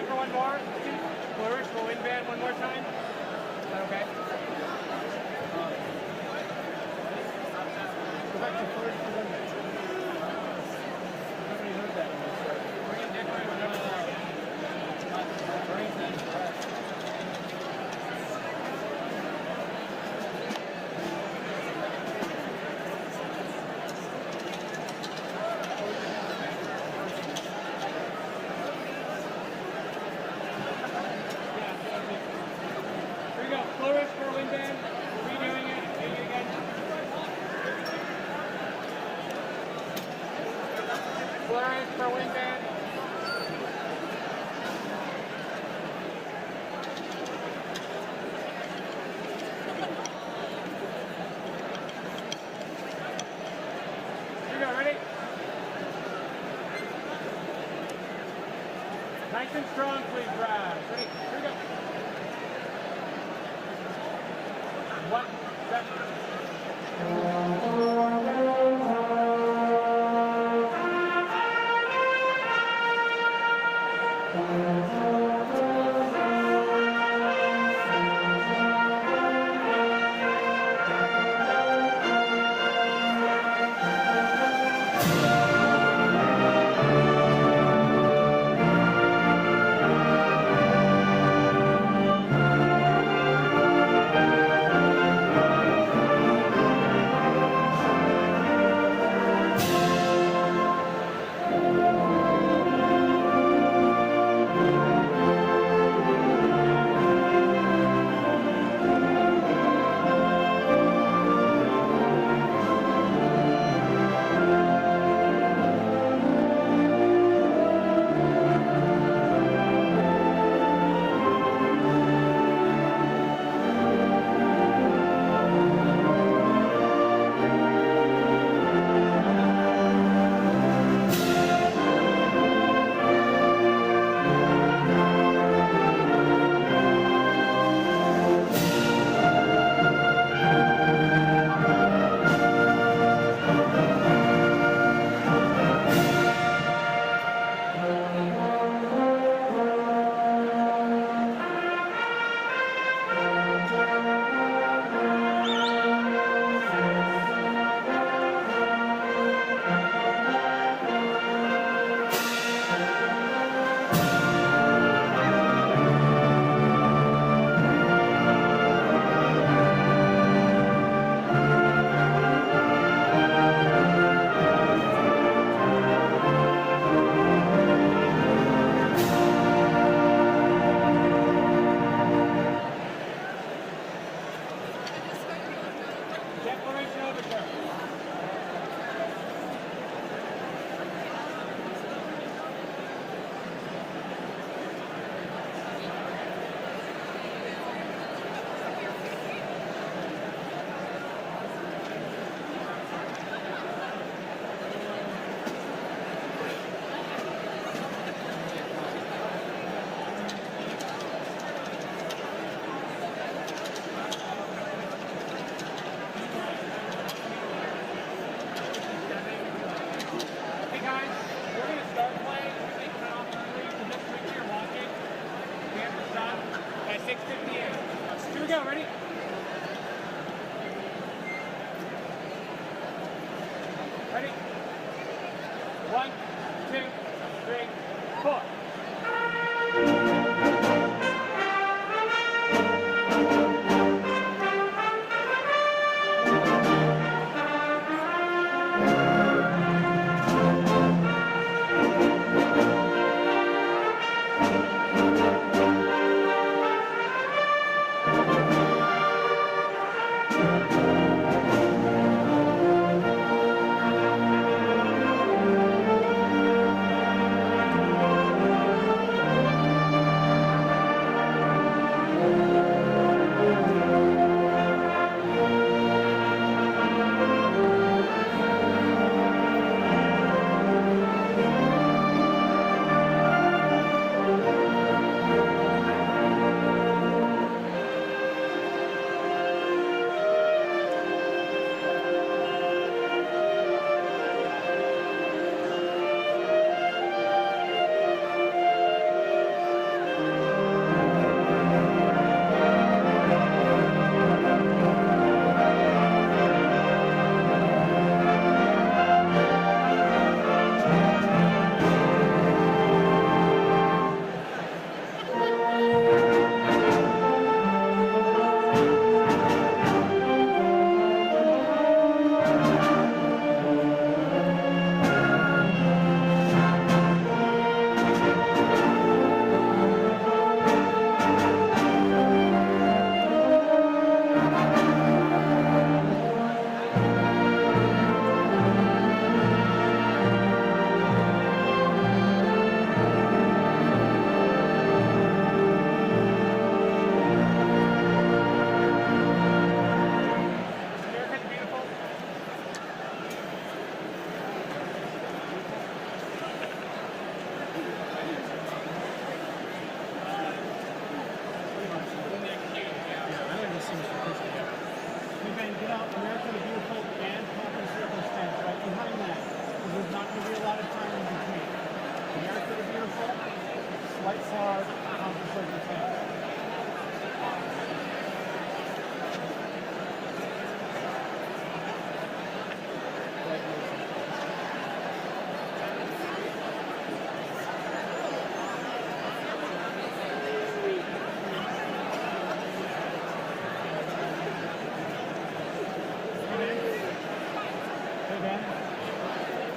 time for one more? Flourish for wind band one more time? Is that okay? Go back to flourish for wind band. Nobody heard that one. We're going to decorate another line. Flourish for wind band. Redoing it. Doing it again. Flourish for wind band. Here we go. Ready? Nice and strong, please, Brad. Ready? Here we go. 1 Declaration overture. At 6:58. Here we go, ready? Ready? 1, 2, 3, 4. hard, just like you can.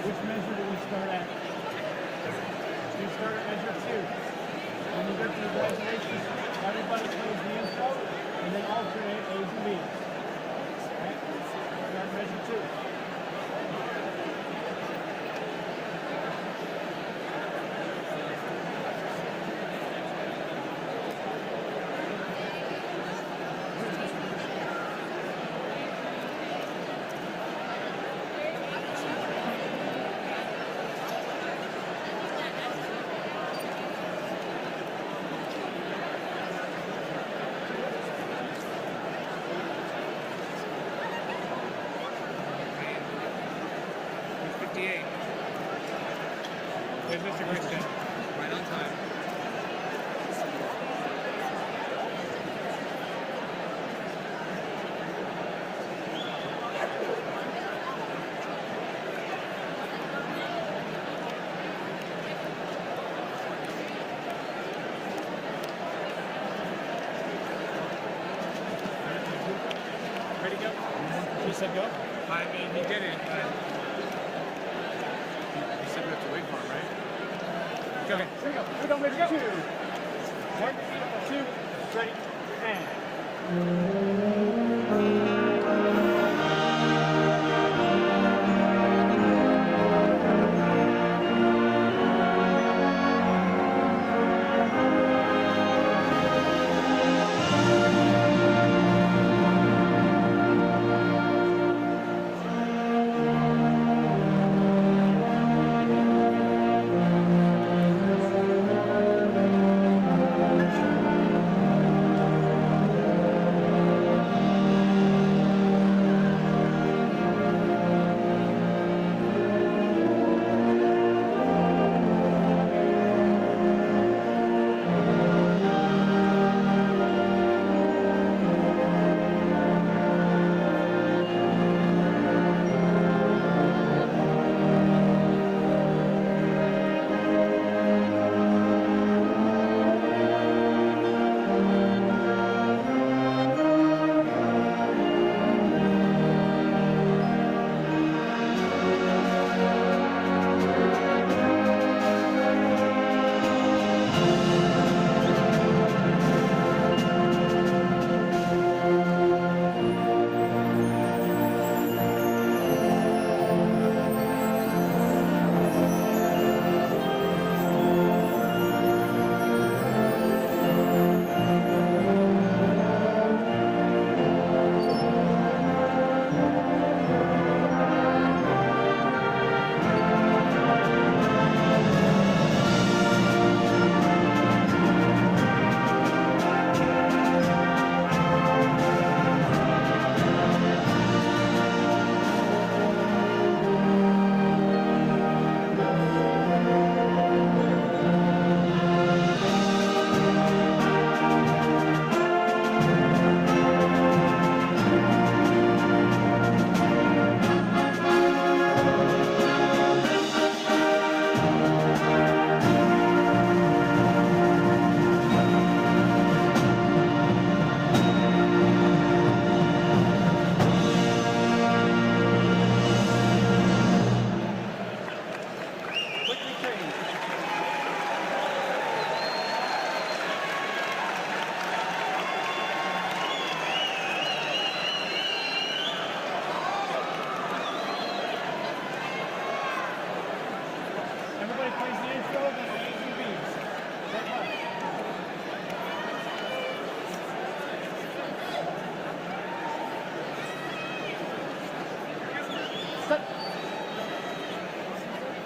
Which measure do we start at? We start at measure 2. When you go to the graduation, everybody plays the intro and then alternate A's and B's. Alright? Start at measure 2. There's Mr. Christian, right on time. Ready to go? He said go? I mean, he did it. You said we have to wait for him, right? Okay, here we go. Here we go, ready, go. 2.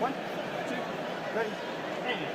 1, 2, ready, and.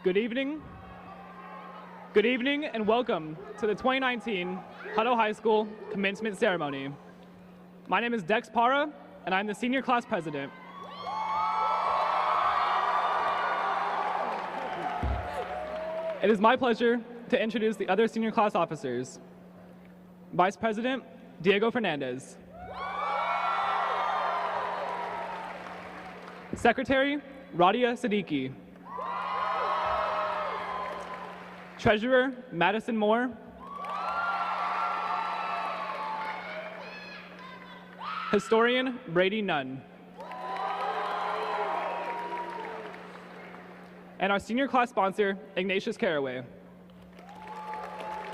Good evening. Good evening and welcome to the 2019 Hutto High School Commencement Ceremony. My name is Dex Para and I'm the senior class president. It is my pleasure to introduce the other senior class officers. Vice President Diego Fernandez. Secretary Radia Siddiqui. Treasurer Madison Moore. Historian Brady Nunn. And our senior class sponsor, Ignatius Caraway.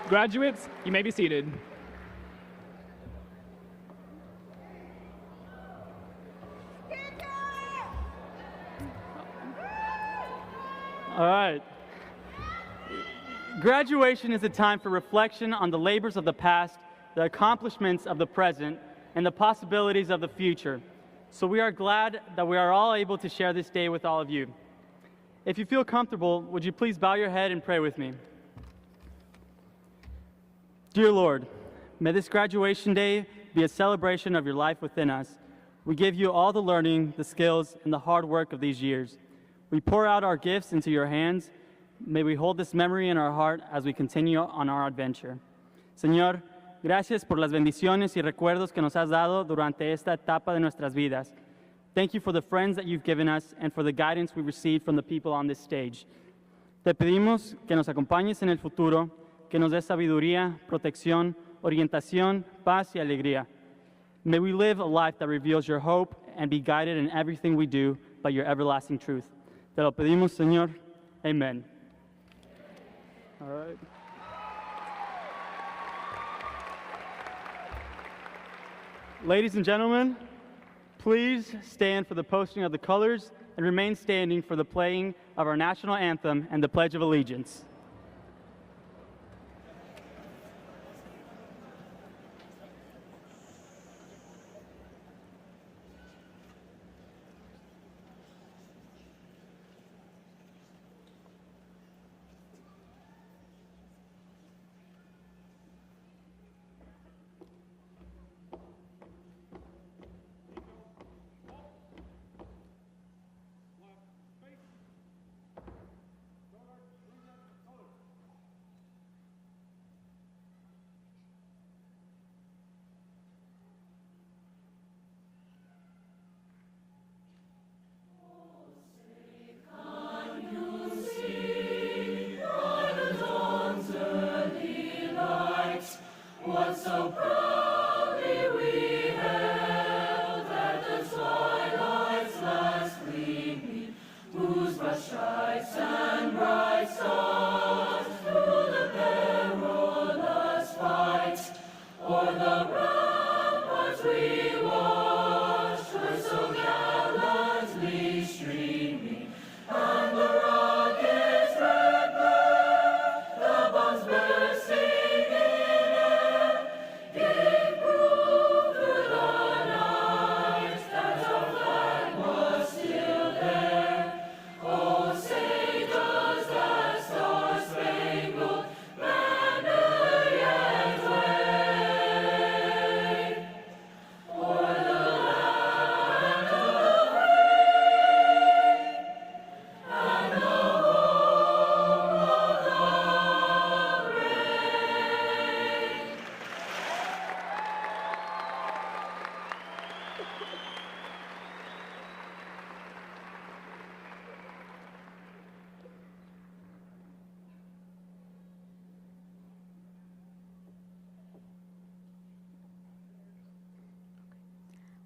Graduates, you may be seated. All right. Graduation is a time for reflection on the labors of the past, the accomplishments of the present, and the possibilities of the future. So we are glad that we are all able to share this day with all of you. If you feel comfortable, would you please bow your head and pray with me? Dear Lord, may this graduation day be a celebration of your life within us. We give you all the learning, the skills, and the hard work of these years. We pour out our gifts into your hands. May we hold this memory in our heart as we continue on our adventure. Señor, gracias por las bendiciones y recuerdos que nos has dado durante esta etapa de nuestras vidas. Thank you for the friends that you've given us and for the guidance we received from the people on this stage. Te pedimos que nos acompañes en el futuro, que nos des sabiduría, protección, orientación, paz y alegría. May we live a life that reveals your hope and be guided in everything we do by your everlasting truth. Te lo pedimos, Señor. Amen. All right. Ladies and gentlemen, please stand for the posting of the colors and remain standing for the playing of our national anthem and the Pledge of Allegiance.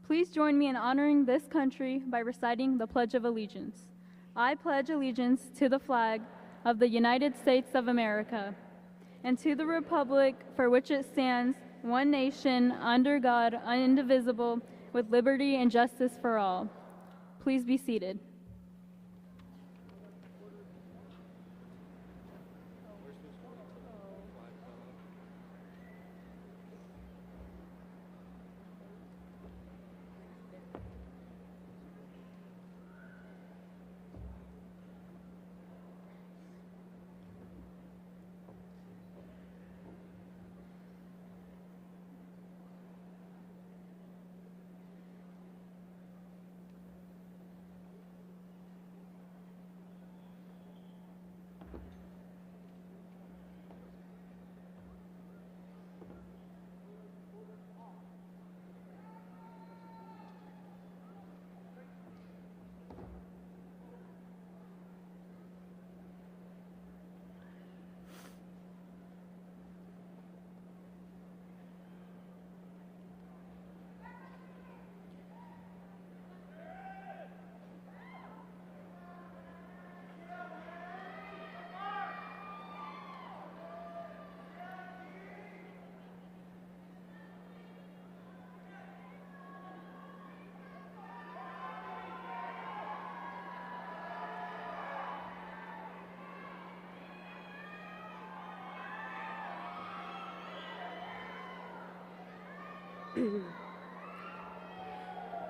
Please join me in honoring this country by reciting the Pledge of Allegiance. I pledge allegiance to the flag of the United States of America and to the republic for which it stands, one nation, under God, indivisible, with liberty and justice for all. Please be seated.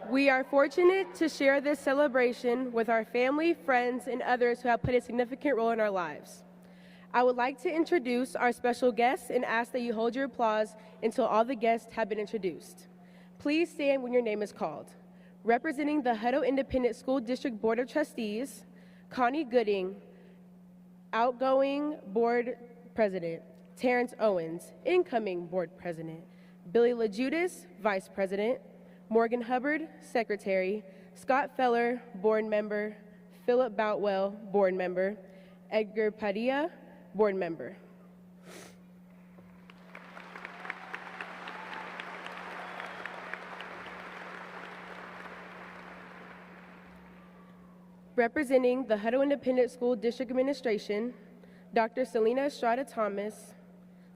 We are fortunate to share this celebration with our family, friends, and others who have played a significant role in our lives. I would like to introduce our special guests and ask that you hold your applause until all the guests have been introduced. Please stand when your name is called. Representing the Hutto Independent School District Board of Trustees, Connie Gooding, outgoing Board President. Terrence Owens, incoming Board President. Billy LaJudas, Vice President. Morgan Hubbard, Secretary. Scott Feller, Board Member. Philip Boutwell, Board Member. Edgar Padilla, Board Member. Representing the Hutto Independent School District Administration, Dr. Selena Estrada Thomas,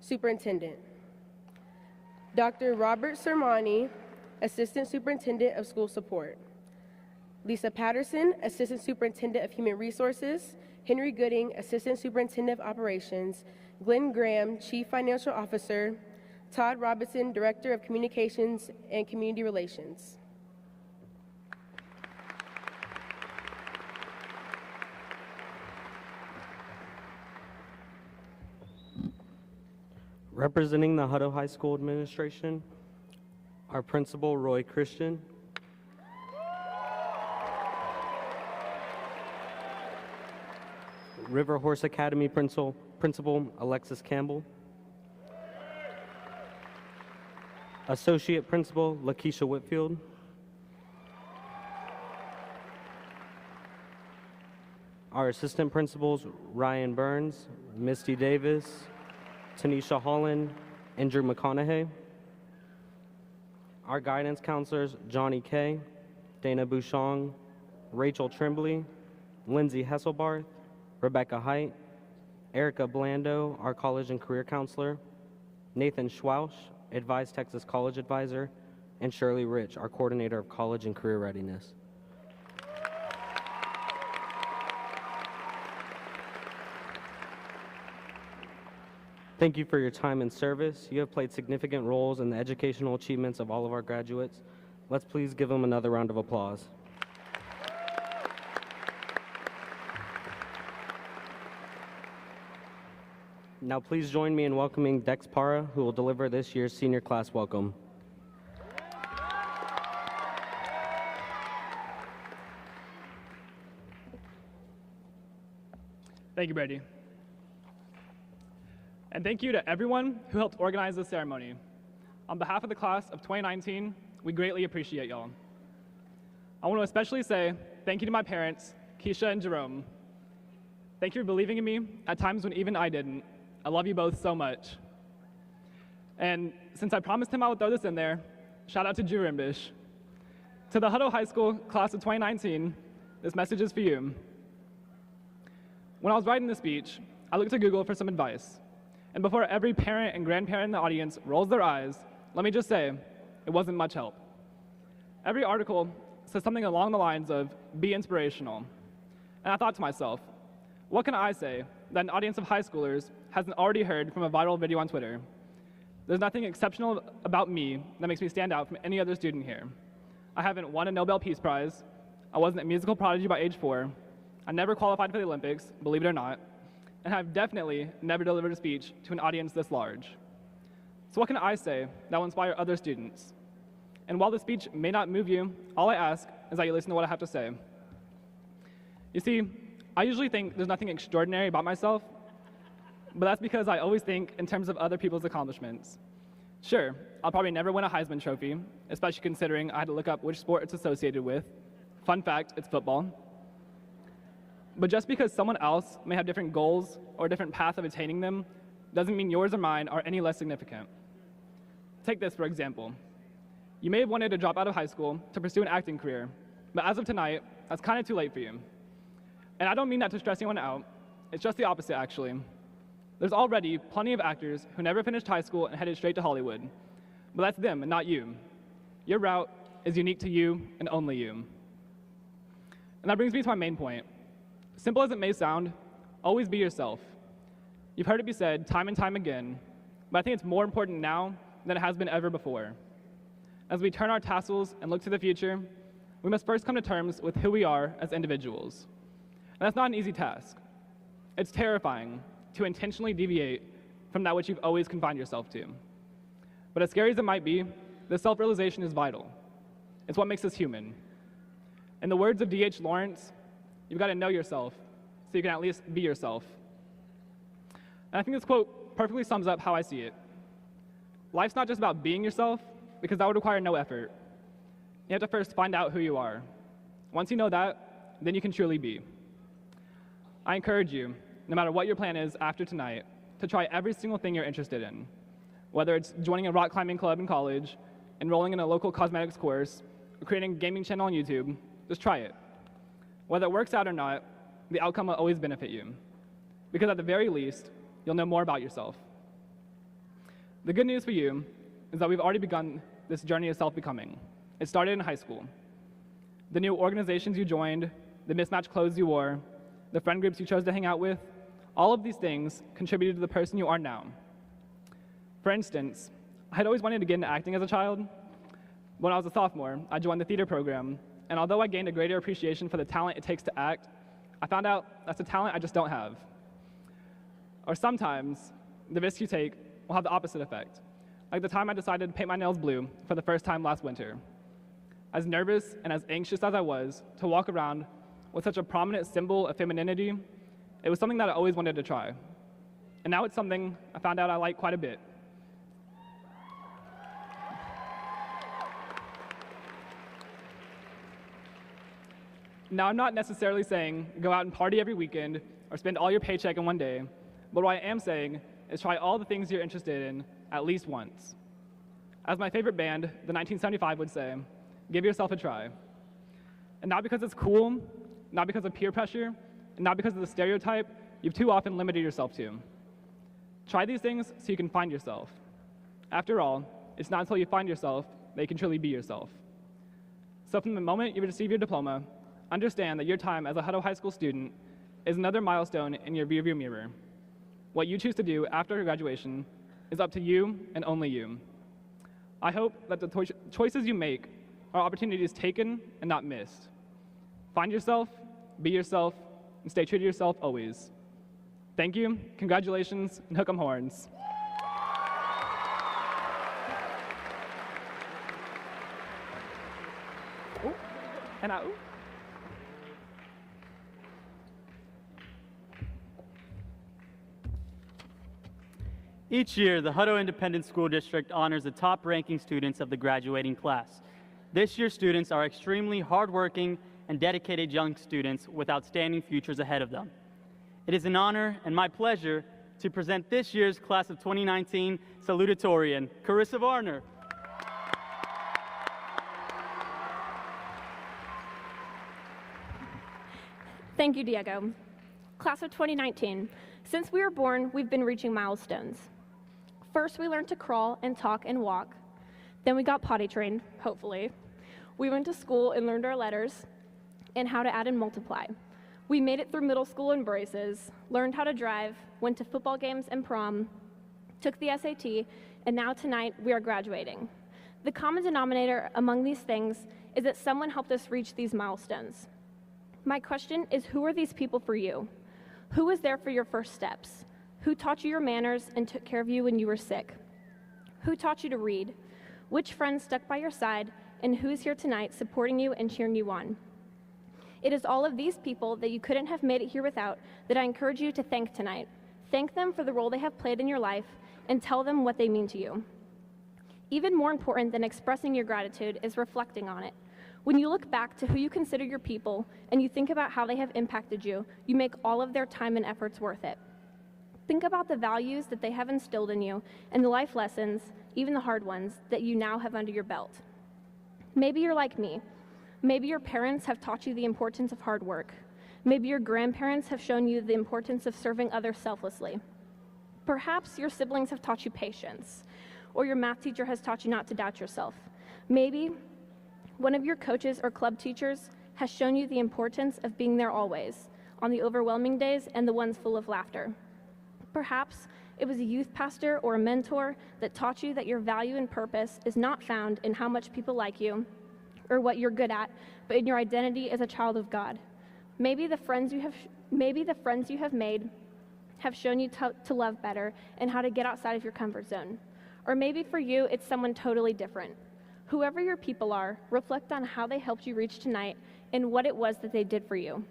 Superintendent. Dr. Robert Sermani, Assistant Superintendent of School Support. Lisa Patterson, Assistant Superintendent of Human Resources. Henry Gooding, Assistant Superintendent of Operations. Glenn Graham, Chief Financial Officer. Todd Robinson, Director of Communications and Community Relations. Representing the Hutto High School Administration, our Principal, Roy Christian. River Horse Academy Principal Alexis Campbell. Associate Principal Lakeisha Whitfield. Our Assistant Principals Ryan Burns, Misty Davis, Tanisha Holland, Andrew McConaughey. Our guidance counselors, Johnny Kay, Dana Bouchong, Rachel Trembley, Lindsay Hesselbarth, Rebecca Height, Erica Blando, our college and career counselor, Nathan Schwausch, Advise Texas College Advisor, and Shirley Rich, our coordinator of college and career readiness. Thank you for your time and service. You have played significant roles in the educational achievements of all of our graduates. Let's please give them another round of applause. Now please join me in welcoming Dex Para, who will deliver this year's senior class welcome. Thank you, Brady. And thank you to everyone who helped organize this ceremony. On behalf of the class of 2019, we greatly appreciate y'all. I want to especially say thank you to my parents, Keisha and Jerome. Thank you for believing in me at times when even I didn't. I love you both so much. And since I promised him I would throw this in there, shout out to Drew Rimbish. To the Hutto High School class of 2019, this message is for you. When I was writing this speech, I looked to Google for some advice. And before every parent and grandparent in the audience rolls their eyes, let me just say, it wasn't much help. Every article says something along the lines of, be inspirational. And I thought to myself, what can I say that an audience of high schoolers hasn't already heard from a viral video on Twitter? There's nothing exceptional about me that makes me stand out from any other student here. I haven't won a Nobel Peace Prize. I wasn't a musical prodigy by age 4. I never qualified for the Olympics, believe it or not. And I've definitely never delivered a speech to an audience this large. So what can I say that will inspire other students? And while the speech may not move you, all I ask is that you listen to what I have to say. You see, I usually think there's nothing extraordinary about myself, but that's because I always think in terms of other people's accomplishments. Sure, I'll probably never win a Heisman Trophy, especially considering I had to look up which sport it's associated with. Fun fact, it's football. But just because someone else may have different goals or a different path of attaining them, doesn't mean yours or mine are any less significant. Take this, for example. You may have wanted to drop out of high school to pursue an acting career, but as of tonight, that's kind of too late for you. And I don't mean that to stress anyone out. It's just the opposite, actually. There's already plenty of actors who never finished high school and headed straight to Hollywood. But that's them and not you. Your route is unique to you and only you. And that brings me to my main point. Simple as it may sound, always be yourself. You've heard it be said time and time again, but I think it's more important now than it has been ever before. As we turn our tassels and look to the future, we must first come to terms with who we are as individuals. And that's not an easy task. It's terrifying to intentionally deviate from that which you've always confined yourself to. But as scary as it might be, this self-realization is vital. It's what makes us human. In the words of D.H. Lawrence, you've got to know yourself so you can at least be yourself. And I think this quote perfectly sums up how I see it. Life's not just about being yourself, because that would require no effort. You have to first find out who you are. Once you know that, then you can truly be. I encourage you, no matter what your plan is after tonight, to try every single thing you're interested in. Whether it's joining a rock climbing club in college, enrolling in a local cosmetics course, or creating a gaming channel on YouTube, just try it. Whether it works out or not, the outcome will always benefit you. Because at the very least, you'll know more about yourself. The good news for you is that we've already begun this journey of self-becoming. It started in high school. The new organizations you joined, the mismatched clothes you wore, the friend groups you chose to hang out with, all of these things contributed to the person you are now. For instance, I had always wanted to get into acting as a child. When I was a sophomore, I joined the theater program, and although I gained a greater appreciation for the talent it takes to act, I found out that's a talent I just don't have. Or sometimes, the risks you take will have the opposite effect, like the time I decided to paint my nails blue for the first time last winter. As nervous and as anxious as I was to walk around with such a prominent symbol of femininity, it was something that I always wanted to try. And now it's something I found out I like quite a bit. Now, I'm not necessarily saying go out and party every weekend or spend all your paycheck in one day, but what I am saying is try all the things you're interested in at least once. As my favorite band, the 1975, would say, give yourself a try. And not because it's cool, not because of peer pressure, and not because of the stereotype you've too often limited yourself to. Try these things so you can find yourself. After all, it's not until you find yourself that you can truly be yourself. So from the moment you receive your diploma, understand that your time as a Hutto High School student is another milestone in your rearview mirror. What you choose to do after your graduation is up to you and only you. I hope that the choices you make are opportunities taken and not missed. Find yourself, be yourself, and stay true to yourself always. Thank you, congratulations, and hook 'em horns. Ooh, and out. Each year, the Hutto Independent School District honors the top-ranking students of the graduating class. This year's students are extremely hardworking and dedicated young students with outstanding futures ahead of them. It is an honor and my pleasure to present this year's class of 2019 salutatorian, Carissa Varner. Thank you, Diego. Class of 2019. Since we were born, we've been reaching milestones. First, we learned to crawl and talk and walk. Then we got potty trained, hopefully. We went to school and learned our letters and how to add and multiply. We made it through middle school and braces, learned how to drive, went to football games and prom, took the SAT, and now tonight we are graduating. The common denominator among these things is that someone helped us reach these milestones. My question is, who are these people for you? Who was there for your first steps? Who taught you your manners and took care of you when you were sick? Who taught you to read? Which friends stuck by your side, and who is here tonight supporting you and cheering you on? It is all of these people that you couldn't have made it here without that I encourage you to thank tonight. Thank them for the role they have played in your life and tell them what they mean to you. Even more important than expressing your gratitude is reflecting on it. When you look back to who you consider your people and you think about how they have impacted you, you make all of their time and efforts worth it. Think about the values that they have instilled in you and the life lessons, even the hard ones, that you now have under your belt. Maybe you're like me. Maybe your parents have taught you the importance of hard work. Maybe your grandparents have shown you the importance of serving others selflessly. Perhaps your siblings have taught you patience, or your math teacher has taught you not to doubt yourself. Maybe one of your coaches or club teachers has shown you the importance of being there always, on the overwhelming days and the ones full of laughter. Perhaps it was a youth pastor or a mentor that taught you that your value and purpose is not found in how much people like you or what you're good at, but in your identity as a child of God. Maybe the friends you have made have shown you to love better and how to get outside of your comfort zone. Or maybe for you, it's someone totally different. Whoever your people are, reflect on how they helped you reach tonight and what it was that they did for you.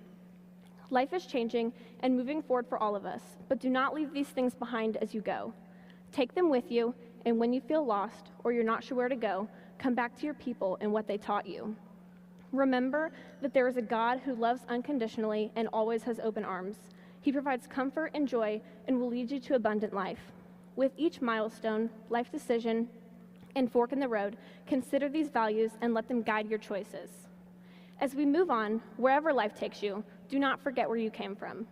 Life is changing and moving forward for all of us, but do not leave these things behind as you go. Take them with you, and when you feel lost or you're not sure where to go, come back to your people and what they taught you. Remember that there is a God who loves unconditionally and always has open arms. He provides comfort and joy and will lead you to abundant life. With each milestone, life decision, and fork in the road, consider these values and let them guide your choices. As we move on, wherever life takes you, do not forget where you came from.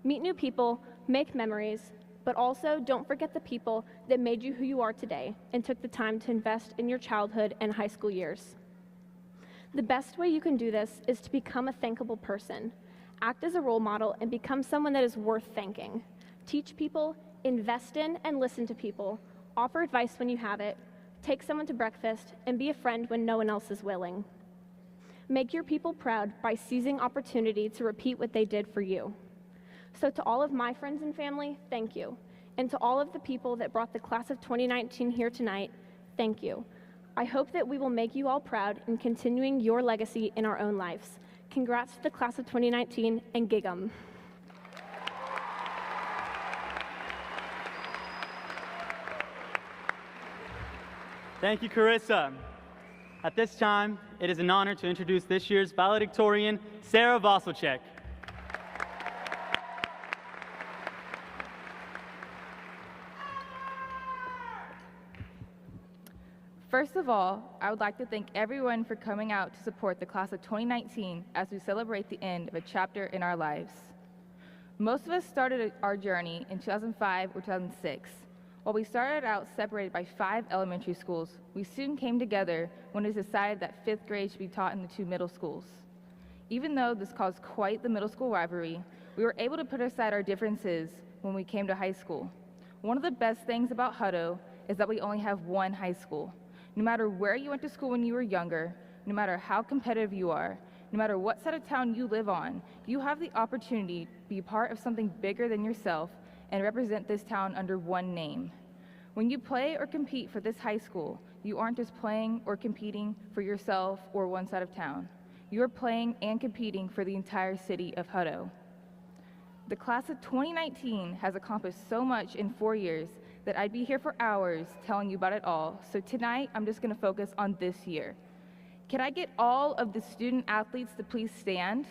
Meet new people, make memories, but also don't forget the people that made you who you are today and took the time to invest in your childhood and high school years. The best way you can do this is to become a thankable person. Act as a role model and become someone that is worth thanking. Teach people, invest in and listen to people, offer advice when you have it, take someone to breakfast, and be a friend when no one else is willing. Make your people proud by seizing opportunity to repeat what they did for you. So to all of my friends and family, thank you. And to all of the people that brought the class of 2019 here tonight, thank you. I hope that we will make you all proud in continuing your legacy in our own lives. Congrats to the class of 2019 and gig 'em. Thank you, Carissa. At this time, it is an honor to introduce this year's valedictorian, Sarah Voselchek. First of all, I would like to thank everyone for coming out to support the class of 2019 as we celebrate the end of a chapter in our lives. Most of us started our journey in 2005 or 2006. While we started out separated by 5 elementary schools, we soon came together when it was decided that 5th grade should be taught in the 2 middle schools. Even though this caused quite the middle school rivalry, we were able to put aside our differences when we came to high school. One of the best things about Hutto is that we only have one high school. No matter where you went to school when you were younger, no matter how competitive you are, no matter what side of town you live on, you have the opportunity to be part of something bigger than yourself and represent this town under one name. When you play or compete for this high school, you aren't just playing or competing for yourself or one side of town. You are playing and competing for the entire city of Hutto. The class of 2019 has accomplished so much in 4 years that I'd be here for hours telling you about it all, so tonight I'm just gonna focus on this year. Can I get all of the student athletes to please stand?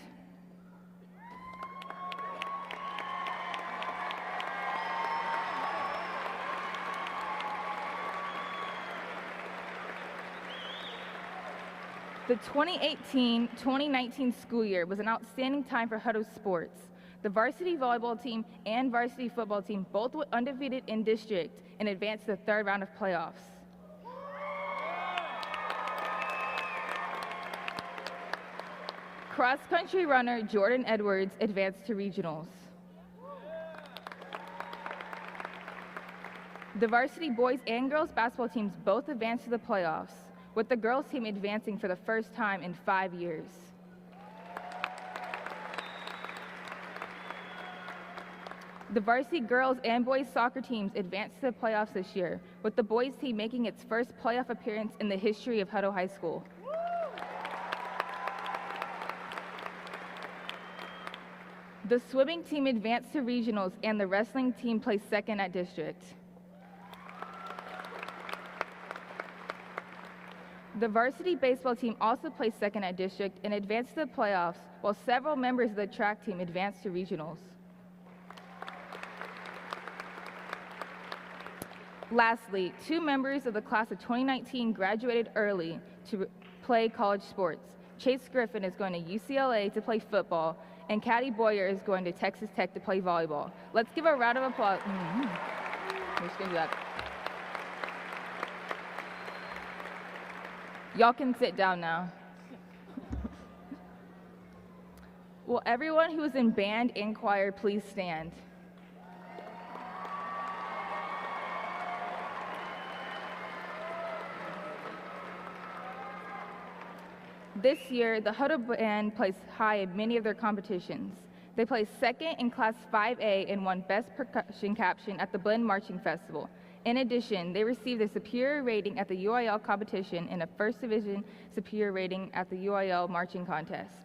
The 2018-2019 school year was an outstanding time for Hutto sports. The varsity volleyball team and varsity football team both were undefeated in district and advanced to the 3rd round of playoffs. Cross-country runner Jordan Edwards advanced to regionals. The varsity boys and girls basketball teams both advanced to the playoffs, with the girls team advancing for the first time in 5 years. The varsity girls and boys soccer teams advanced to the playoffs this year, with the boys team making its first playoff appearance in the history of Hutto High School. The swimming team advanced to regionals, and the wrestling team placed 2nd at district. The varsity baseball team also placed 2nd at district and advanced to the playoffs, while several members of the track team advanced to regionals. Lastly, 2 members of the class of 2019 graduated early to play college sports. Chase Griffin is going to UCLA to play football, and Caddy Boyer is going to Texas Tech to play volleyball. Let's give a round of applause. We're just going to do that. Y'all can sit down now. Will everyone who is in band and choir please stand? This year, the Hutto band placed high in many of their competitions. They placed second in Class 5A and won Best Percussion Caption at the Blend Marching Festival. In addition, they received a superior rating at the UIL competition and a First Division superior rating at the UIL Marching Contest.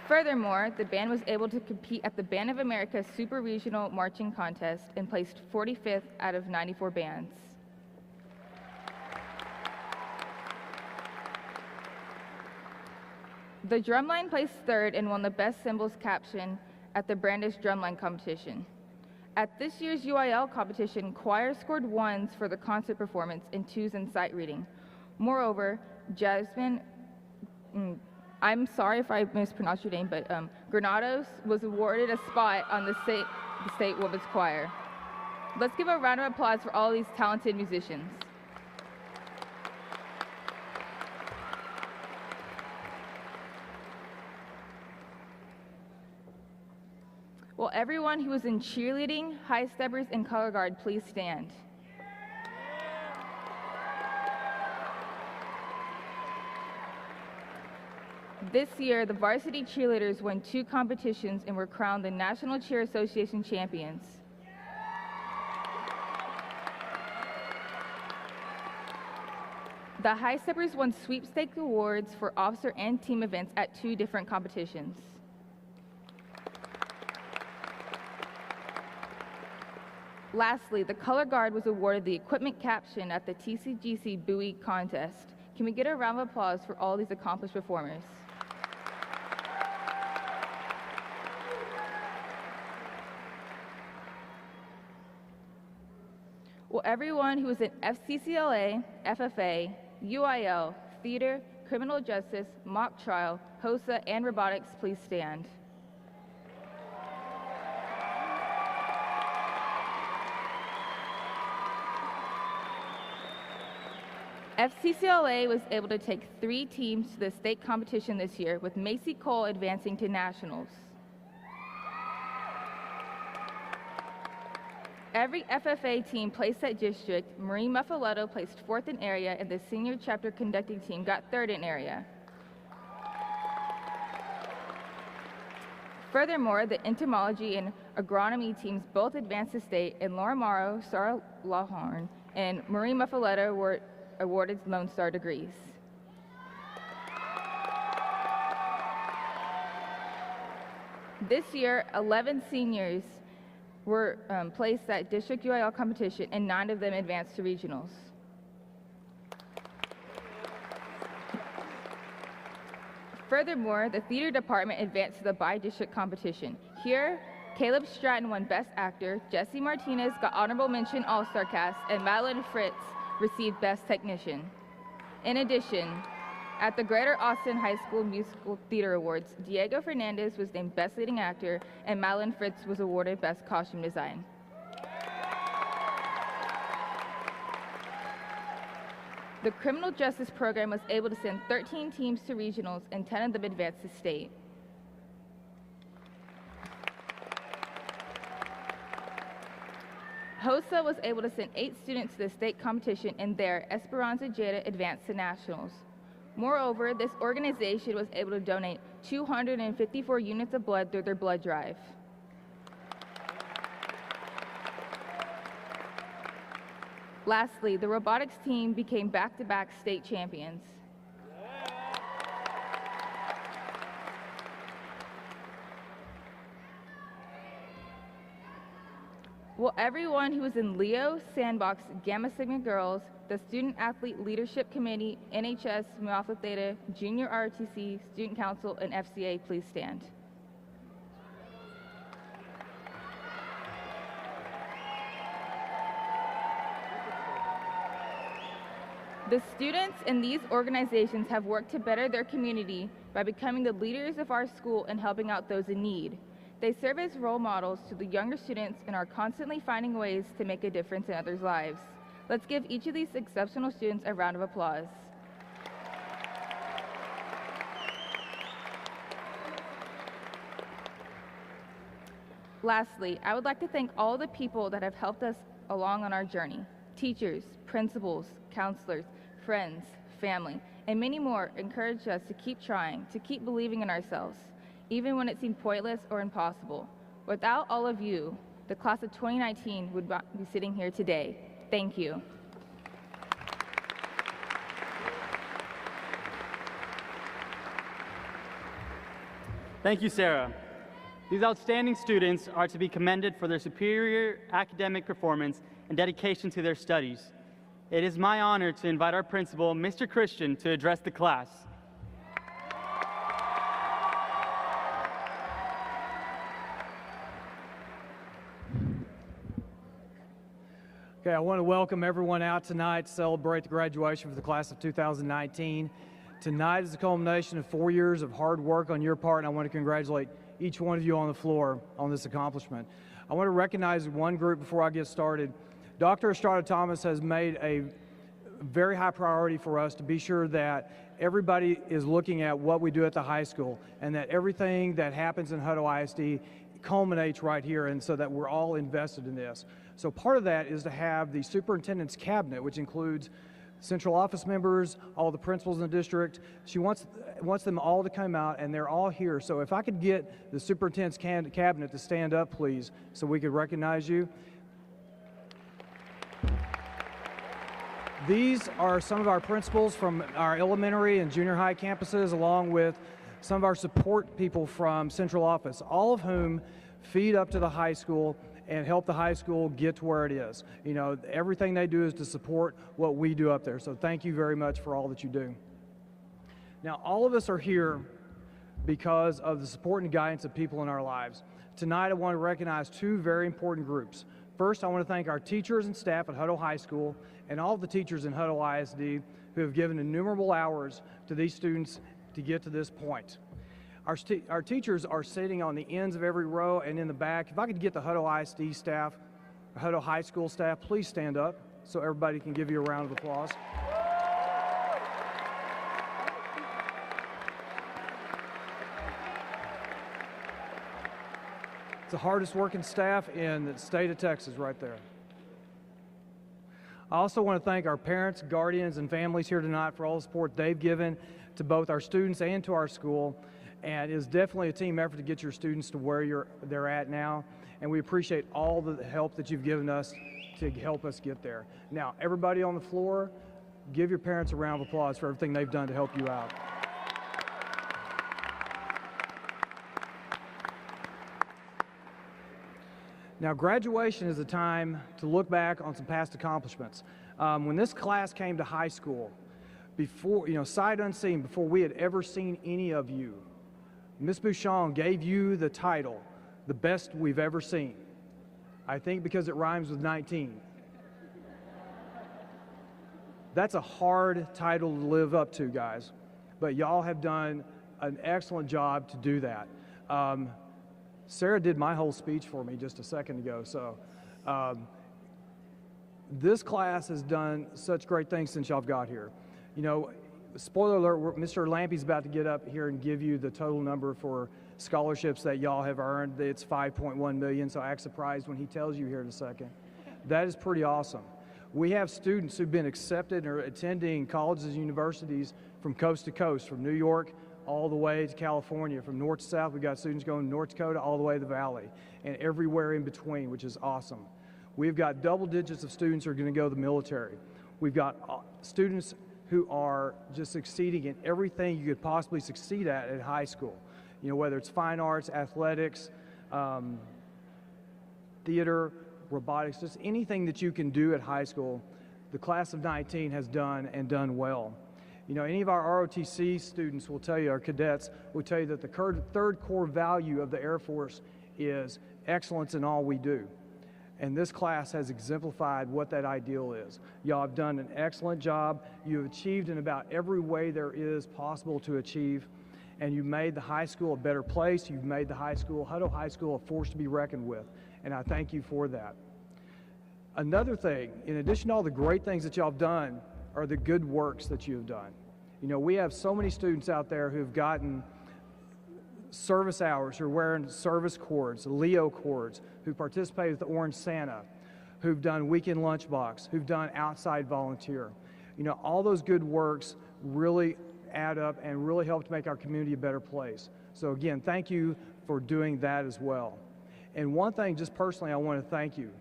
Furthermore, the band was able to compete at the Band of America Super Regional Marching Contest and placed 45th out of 94 bands. The drumline placed third and won the Best Cymbals Caption at the Brandish Drumline competition. At this year's UIL competition, choir scored ones for the concert performance and twos in sight reading. Moreover, Jasmine, I'm sorry if I mispronounced your name, but Granados was awarded a spot on the state women's choir. Let's give a round of applause for all these talented musicians. Will everyone who was in cheerleading, high steppers, and color guard please stand? This year, the varsity cheerleaders won 2 competitions and were crowned the National Cheer Association champions. The high steppers won sweepstakes awards for officer and team events at 2 different competitions. Lastly, the color guard was awarded the equipment caption at the TCGC Buoy contest. Can we get a round of applause for all these accomplished performers? Will everyone who is in FCCLA, FFA, UIL, theater, criminal justice, mock trial, HOSA, and robotics please stand? FCCLA was able to take 3 teams to the state competition this year, with Macy Cole advancing to nationals. Every FFA team placed at district. Marie Muffaletto placed 4th in area, and the senior chapter conducting team got 3rd in area. Furthermore, the entomology and agronomy teams both advanced to state, and Laura Morrow, Sarah Lawhorn, and Marie Muffaletto were awarded Lone Star degrees. This year, 11 seniors were placed at district UIL competition, and 9 of them advanced to regionals. Furthermore, the theater department advanced to the bi-district competition. Here, Caleb Stratton won Best Actor, Jesse Martinez got Honorable Mention All-Star Cast, and Madeline Fritz received Best Technician. In addition, at the Greater Austin High School Musical Theater Awards, Diego Fernandez was named Best Leading Actor, and Madeline Fritz was awarded Best Costume Design. The criminal justice program was able to send 13 teams to regionals, and 10 of them advanced to state. HOSA was able to send 8 students to the state competition, and there, Esperanza Jada advanced to nationals. Moreover, this organization was able to donate 254 units of blood through their blood drive. Lastly, the robotics team became back-to-back state champions. Will everyone who is in Leo, Sandbox, Gamma Sigma Girls, the Student Athlete Leadership Committee, NHS, Mu Alpha Theta, Junior ROTC, Student Council, and FCA please stand? The students in these organizations have worked to better their community by becoming the leaders of our school and helping out those in need. They serve as role models to the younger students and are constantly finding ways to make a difference in others' lives. Let's give each of these exceptional students a round of applause. Lastly, I would like to thank all the people that have helped us along on our journey. Teachers, principals, counselors, friends, family, and many more encouraged us to keep trying, to keep believing in ourselves, even when it seemed pointless or impossible. Without all of you, the class of 2019 would not be sitting here today. Thank you. Thank you, Sarah. These outstanding students are to be commended for their superior academic performance and dedication to their studies. It is my honor to invite our principal, Mr. Christian, to address the class. Okay, I want to welcome everyone out tonight to celebrate the graduation for the class of 2019. Tonight is the culmination of 4 years of hard work on your part, and I want to congratulate each one of you on the floor on this accomplishment. I want to recognize one group before I get started. Dr. Estrada Thomas has made a very high priority for us to be sure that everybody is looking at what we do at the high school and that everything that happens in Hutto ISD culminates right here, and so that we're all invested in this. So part of that is to have the superintendent's cabinet, which includes central office members, all the principals in the district. She wants them all to come out, and they're all here. So if I could get the superintendent's cabinet to stand up, please, so we could recognize you. These are some of our principals from our elementary and junior high campuses, along with some of our support people from central office, all of whom feed up to the high school and help the high school get to where it is. You know, everything they do is to support what we do up there. So thank you very much for all that you do. Now, all of us are here because of the support and guidance of people in our lives. Tonight, I want to recognize two very important groups. First, I want to thank our teachers and staff at Hutto High School and all of the teachers in Hutto ISD who have given innumerable hours to these students to get to this point. Our teachers are sitting on the ends of every row and in the back. If I could get the Hutto ISD staff, Hutto High School staff, please stand up so everybody can give you a round of applause. It's the hardest working staff in the state of Texas right there. I also want to thank our parents, guardians, and families here tonight for all the support they've given to both our students and to our school. And it's definitely a team effort to get your students to where they're at now. And we appreciate all the help that you've given us to help us get there. Now, everybody on the floor, give your parents a round of applause for everything they've done to help you out. Now, graduation is a time to look back on some past accomplishments. When this class came to high school, before, sight unseen, before we had ever seen any of you, Ms. Bouchon gave you the title, the best we've ever seen. I think because it rhymes with 19. That's a hard title to live up to, guys, but y'all have done an excellent job to do that. Sarah did my whole speech for me just a second ago, so this class has done such great things since y'all got here. Spoiler alert, Mr. Lampy's about to get up here and give you the total number for scholarships that y'all have earned. It's 5.1 million, so act surprised when he tells you here in a second. That is pretty awesome. We have students who've been accepted or attending colleges and universities from coast to coast, from New York all the way to California, from north to south. We've got students going to North Dakota all the way to the Valley, and everywhere in between, which is awesome. We've got double digits of students who are going to go to the military. We've got students who are just succeeding in everything you could possibly succeed at high school. Whether it's fine arts, athletics, theater, robotics, just anything that you can do at high school, the class of 19 has done and done well. Any of our ROTC students will tell you, our cadets will tell you that the third core value of the Air Force is excellence in all we do. And this class has exemplified what that ideal is. Y'all have done an excellent job. You've achieved in about every way there is possible to achieve. And you've made the high school a better place. You've made the Hutto High School, a force to be reckoned with. And I thank you for that. Another thing, in addition to all the great things that y'all have done, are the good works that you have done. We have so many students out there who've gotten service hours, who are wearing service cords, Leo cords, who participate with the Orange Santa, who've done weekend lunchbox, who've done outside volunteer. You know, all those good works really add up and really help to make our community a better place. So again, thank you for doing that as well. And one thing, just personally, I want to thank you.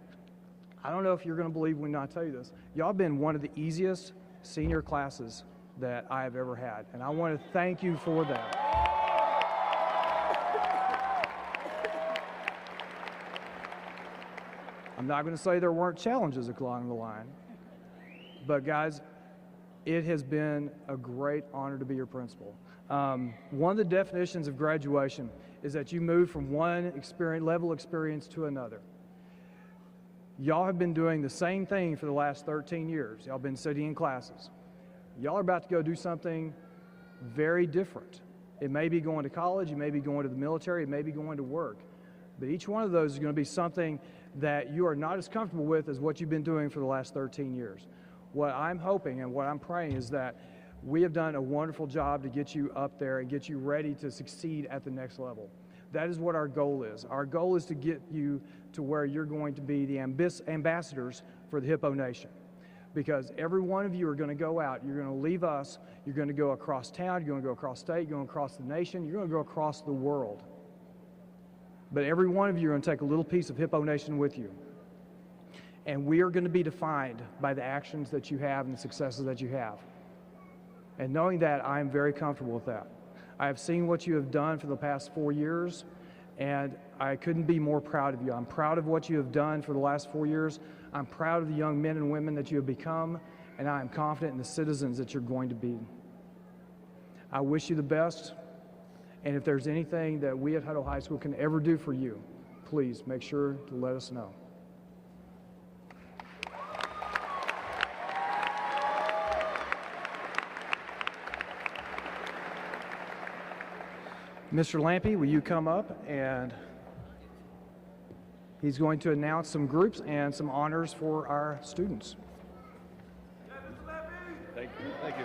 I don't know if you're going to believe when I tell you this. Y'all have been one of the easiest senior classes that I have ever had, and I want to thank you for that. I'm not going to say there weren't challenges along the line, but guys, it has been a great honor to be your principal. One of the definitions of graduation is that you move from one level of experience to another. Y'all have been doing the same thing for the last 13 years. Y'all been sitting in classes. Y'all are about to go do something very different. It may be going to college, you may be going to the military, it may be going to work. But each one of those is going to be something that you are not as comfortable with as what you've been doing for the last 13 years. What I'm hoping and what I'm praying is that we have done a wonderful job to get you up there and get you ready to succeed at the next level. That is what our goal is. Our goal is to get you to where you're going to be the ambassadors for the Hippo Nation. Because every one of you are going to go out, you're going to leave us, you're going to go across town, you're going to go across state, you're going to go across the nation, you're going to go across the world. But every one of you are going to take a little piece of Hippo Nation with you. And we are going to be defined by the actions that you have and the successes that you have. And knowing that, I am very comfortable with that. I have seen what you have done for the past 4 years, and I couldn't be more proud of you. I'm proud of what you have done for the last 4 years. I'm proud of the young men and women that you have become, and I am confident in the citizens that you're going to be. I wish you the best, and if there's anything that we at Hutto High School can ever do for you, please make sure to let us know. Mr. Lampy, will you come up, and he's going to announce some groups and some honors for our students. Thank you. Thank you.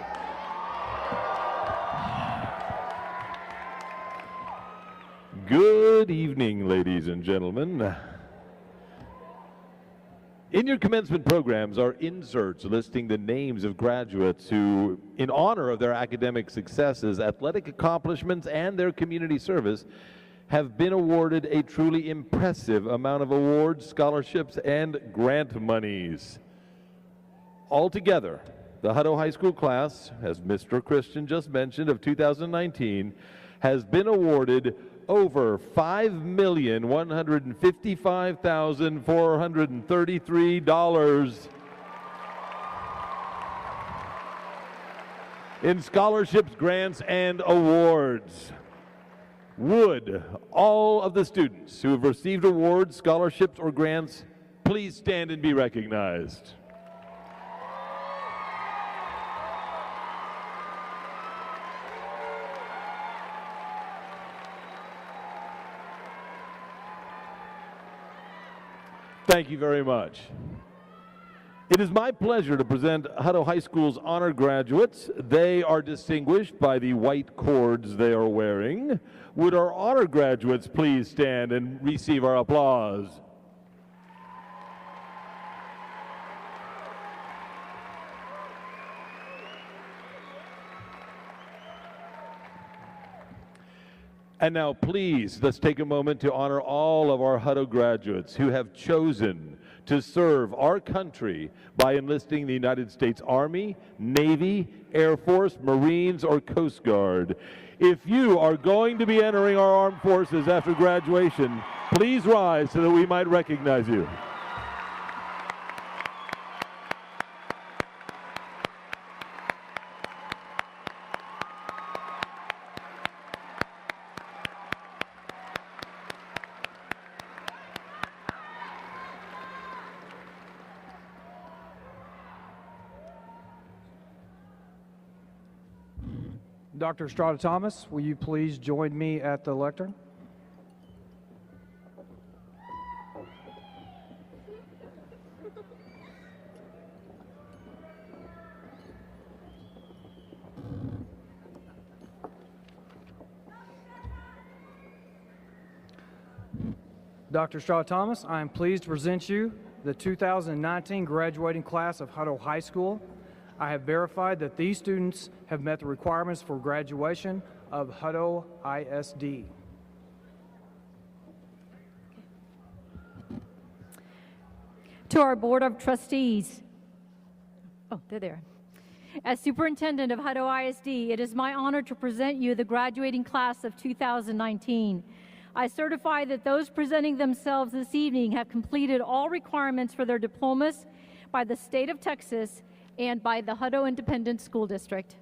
Good evening, ladies and gentlemen. In your commencement programs are inserts listing the names of graduates who, in honor of their academic successes, athletic accomplishments, and their community service, have been awarded a truly impressive amount of awards, scholarships, and grant monies. Altogether, the Hutto High School class, as Mr. Christian just mentioned, of 2019, has been awarded over $5,155,433 in scholarships, grants, and awards. Would all of the students who have received awards, scholarships, or grants please stand and be recognized? Thank you very much. It is my pleasure to present Hutto High School's honor graduates. They are distinguished by the white cords they are wearing. Would our honor graduates please stand and receive our applause? And now, please, let's take a moment to honor all of our Hutto graduates who have chosen to serve our country by enlisting the United States Army, Navy, Air Force, Marines, or Coast Guard. If you are going to be entering our armed forces after graduation, please rise so that we might recognize you. Dr. Estrada Thomas, will you please join me at the lectern? Dr. Estrada Thomas, I am pleased to present you the 2019 graduating class of Hutto High School. I have verified that these students have met the requirements for graduation of Hutto ISD. To our Board of Trustees. Oh, they're there. As Superintendent of Hutto ISD, it is my honor to present you the graduating class of 2019. I certify that those presenting themselves this evening have completed all requirements for their diplomas by the state of Texas and by the Hutto Independent School District.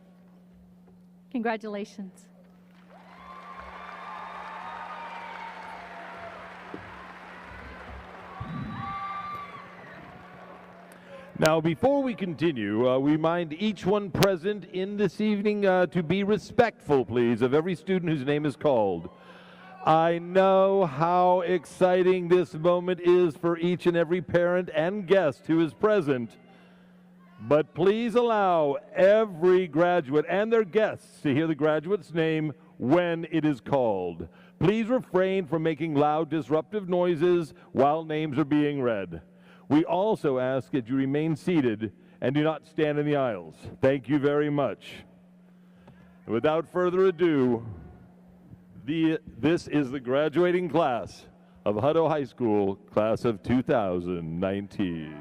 Congratulations. Now, before we continue, we remind each one present in this evening to be respectful, please, of every student whose name is called. I know how exciting this moment is for each and every parent and guest who is present, but please allow every graduate and their guests to hear the graduate's name when it is called. Please refrain from making loud, disruptive noises while names are being read. We also ask that you remain seated and do not stand in the aisles. Thank you very much. And without further ado, this is the graduating class of Hutto High School, class of 2019.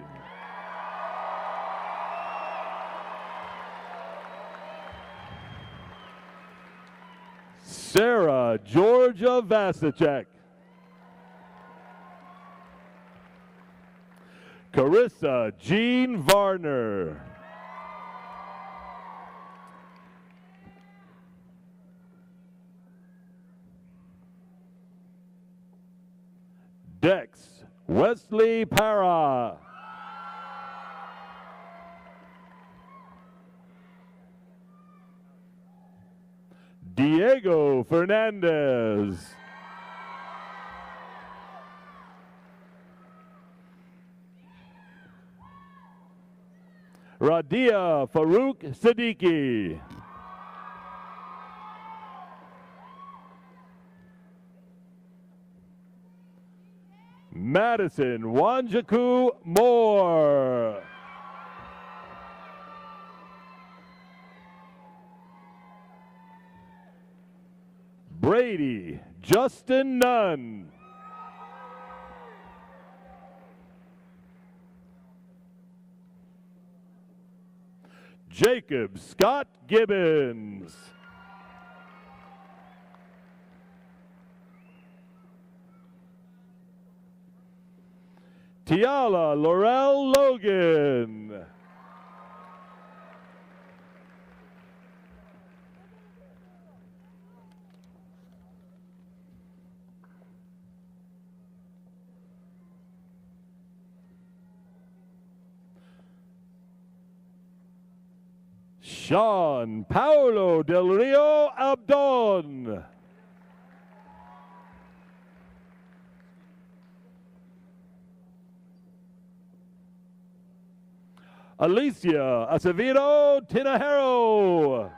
Sarah Georgia Vasicek. Carissa Jean Varner. Dex Wesley Para. Diego Fernandez. Radia Farouk Siddiqui. Madison Wanjaku Moore. Brady Justin Nunn. Jacob Scott Gibbons. Tiala Laurel Logan. Sean Paulo Del Rio Abdon. Alicia Acevedo Tinajero.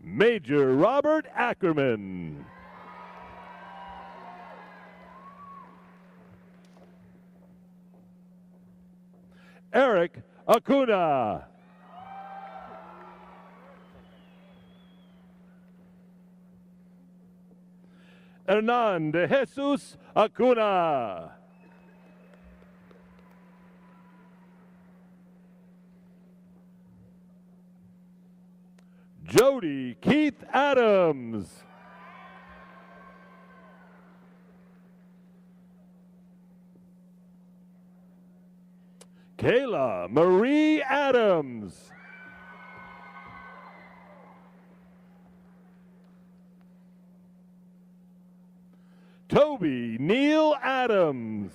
Major Robert Ackerman. Eric Acuna. Hernan de Jesus Acuna. Jody Keith Adams. Kayla Marie Adams. Toby Neal Adams.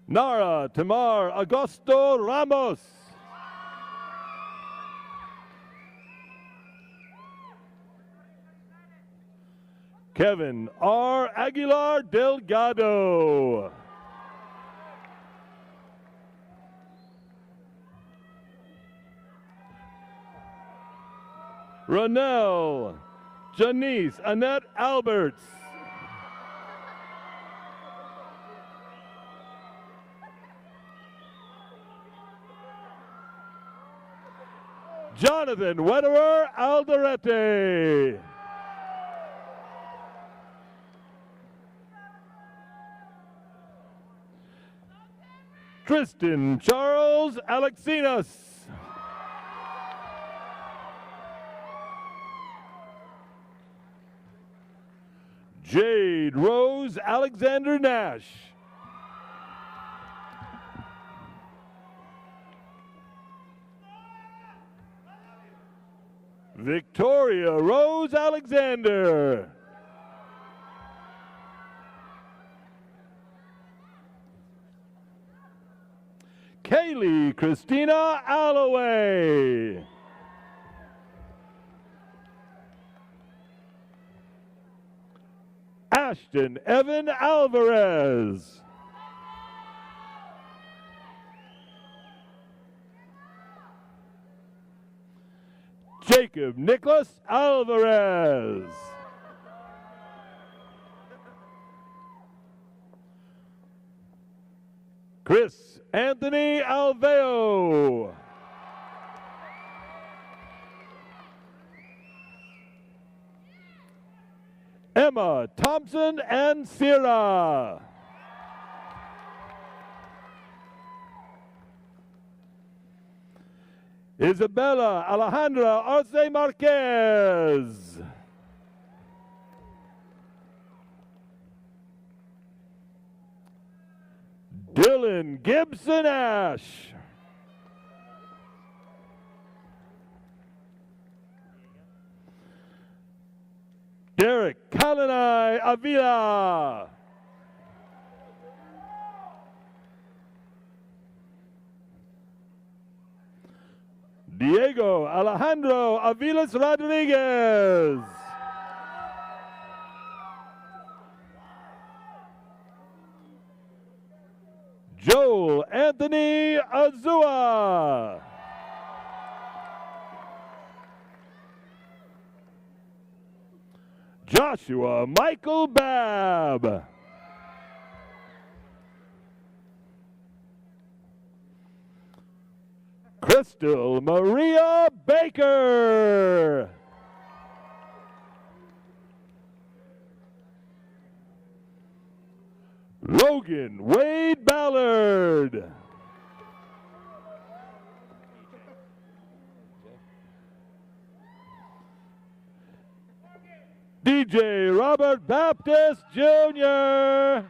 Nara Tamar Augusto Ramos. Kevin R. Aguilar Delgado. Ronell Janice Annette Alberts. Jonathan Wetterer Alderete. Tristan Charles Alexinas. Jade Rose Alexander Nash. Victoria Rose Alexander. Kaylee Christina Alloway. Ashton Evan Alvarez. Jacob Nicholas Alvarez. Chris Anthony Alveo. Emma Thompson and Sierra. Isabella Alejandra Arce Marquez. Dylan Gibson Ash. Derek Kalanai Avila. Diego Alejandro Avilas Rodriguez. Joel Anthony Azua. Joshua Michael Babb. Crystal Maria Baker. Logan Wade Ballard. DJ Robert Baptist Jr.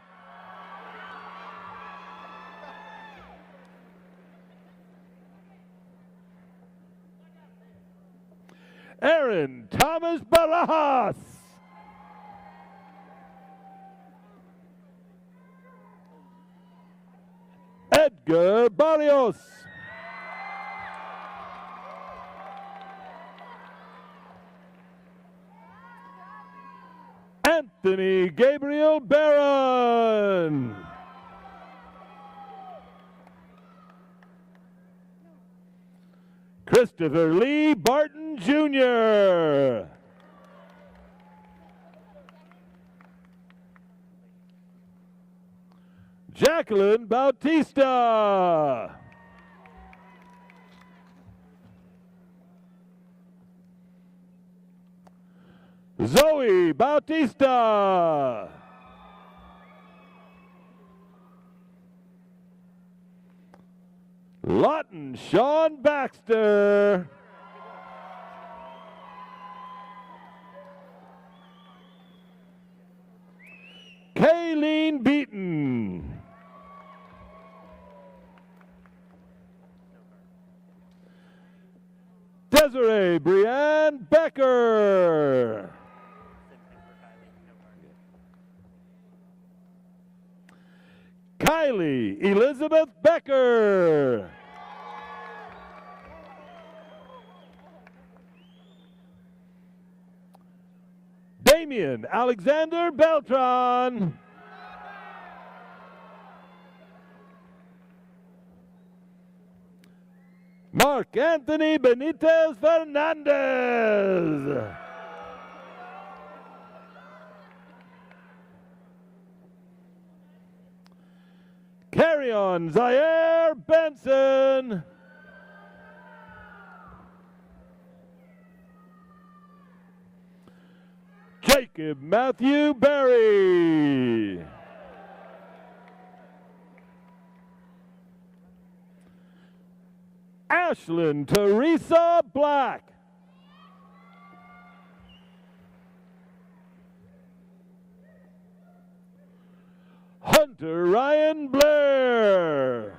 Aaron Thomas Barajas. Edgar Barrios. Anthony Gabriel Barron. Christopher Lee Barton Jr. Jacqueline Bautista. Zoe Bautista. Lawton Sean Baxter. Kayleen Beaton. Desiree Brianne Becker. Kylie Elizabeth Becker. Damian Alexander Beltran. Mark Anthony Benitez Fernandez. Carry on Zaire Benson. Jacob Matthew Berry. Ashlyn Teresa Black. Hunter Ryan Blair.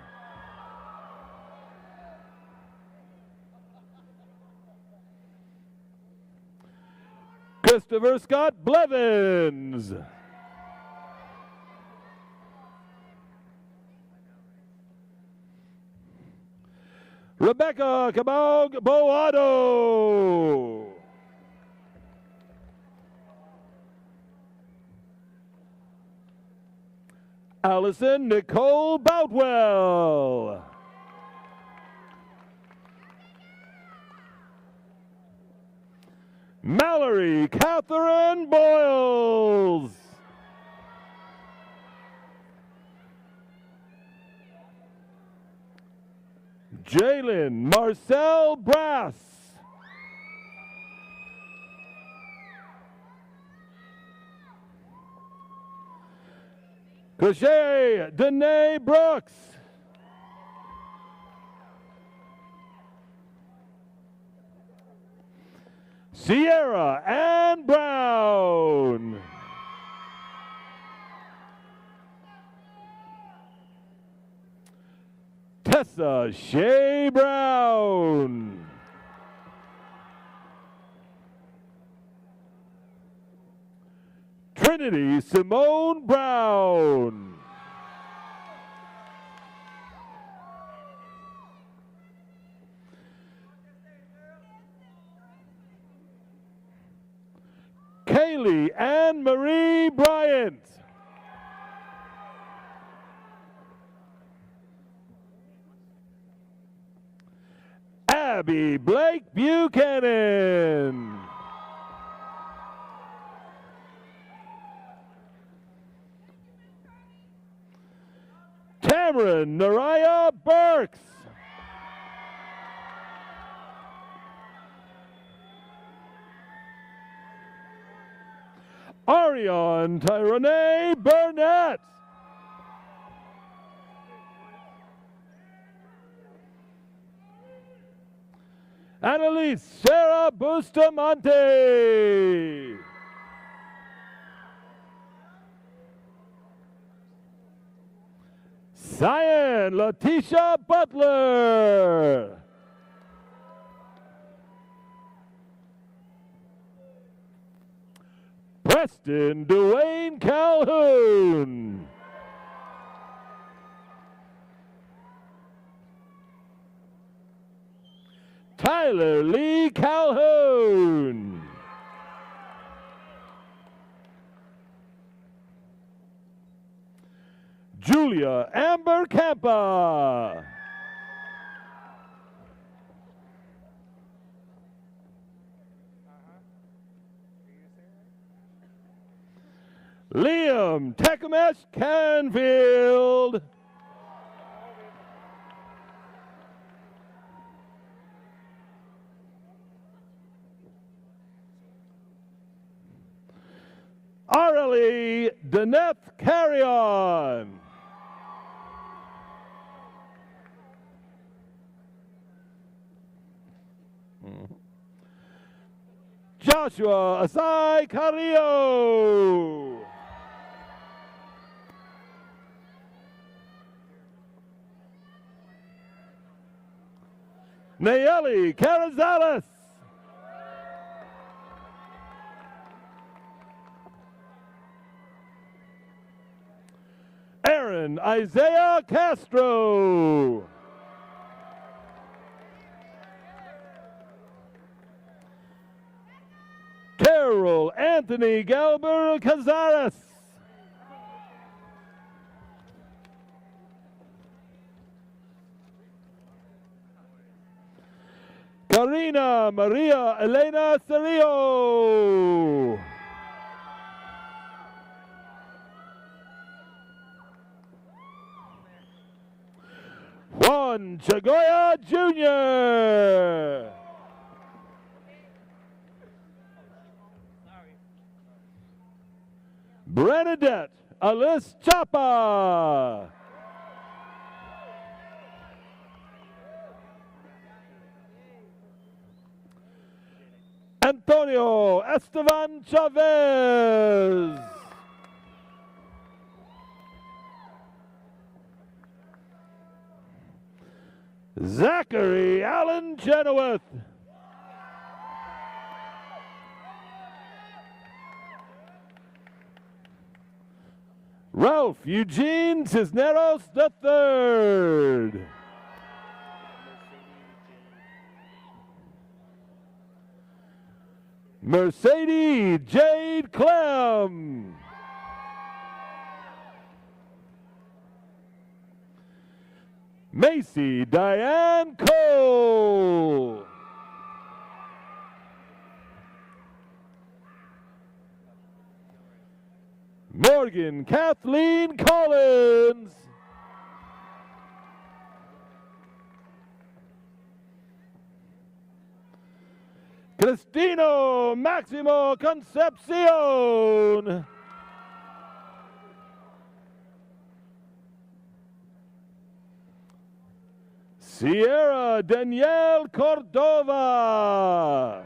Christopher Scott Blevins. Rebecca Cabog Boado. Allison Nicole Boutwell. Mallory Catherine Boyles. Jalen Marcel Brass. Crochet Danae Brooks. Sierra Ann Brown. Tessa Shea Brown. Trinity Simone Brown. Kaylee Ann Marie Bryant. Abby Blake Buchanan. Cameron Naraya Burks. Ariane Tyrone Burnett. Annalise Sarah Bustamante. Cyan Letitia Butler. Preston Dwayne Calhoun. Tyler Lee Calhoun. Julia Amber Campa. Liam Tekamesh Canfield. Arely Deneth Carrion. Joshua Asai Carrillo. Nayeli Carrizales. Aaron Isaiah Castro. Carol Anthony Galber Cazares. Karina Maria Elena Cerillo. Juan Chagoya Jr. Bernadette Alice Chapa. Antonio Esteban Chavez. Zachary Allen Chenoweth. Ralph Eugene Cisneros III. Mercedes Jade Clem. Macy Diane Cole. Morgan Kathleen Collins. Cristino Maximo Concepcion. Sierra Danielle Cordova.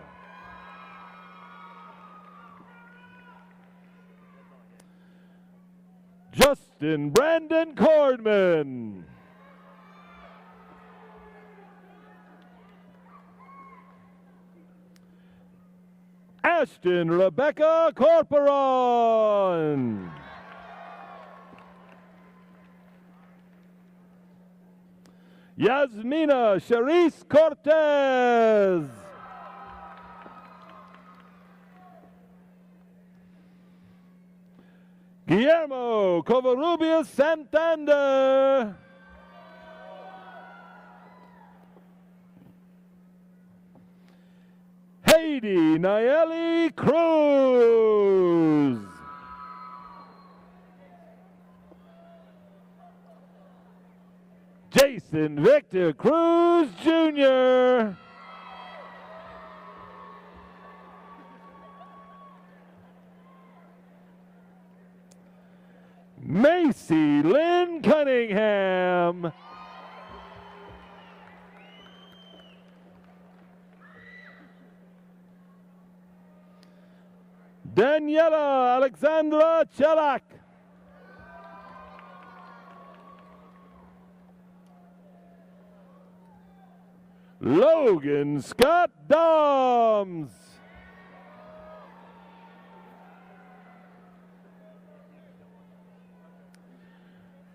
Justin Brandon Cordman. Ashton Rebecca Corporon. Yasmina Charisse Cortez. Guillermo Covarrubias Santander. Haiti Nayeli Cruz. Jason Victor Cruz Jr. Macy Lynn Cunningham. Daniela Alexandra Chelak. Logan Scott Doms.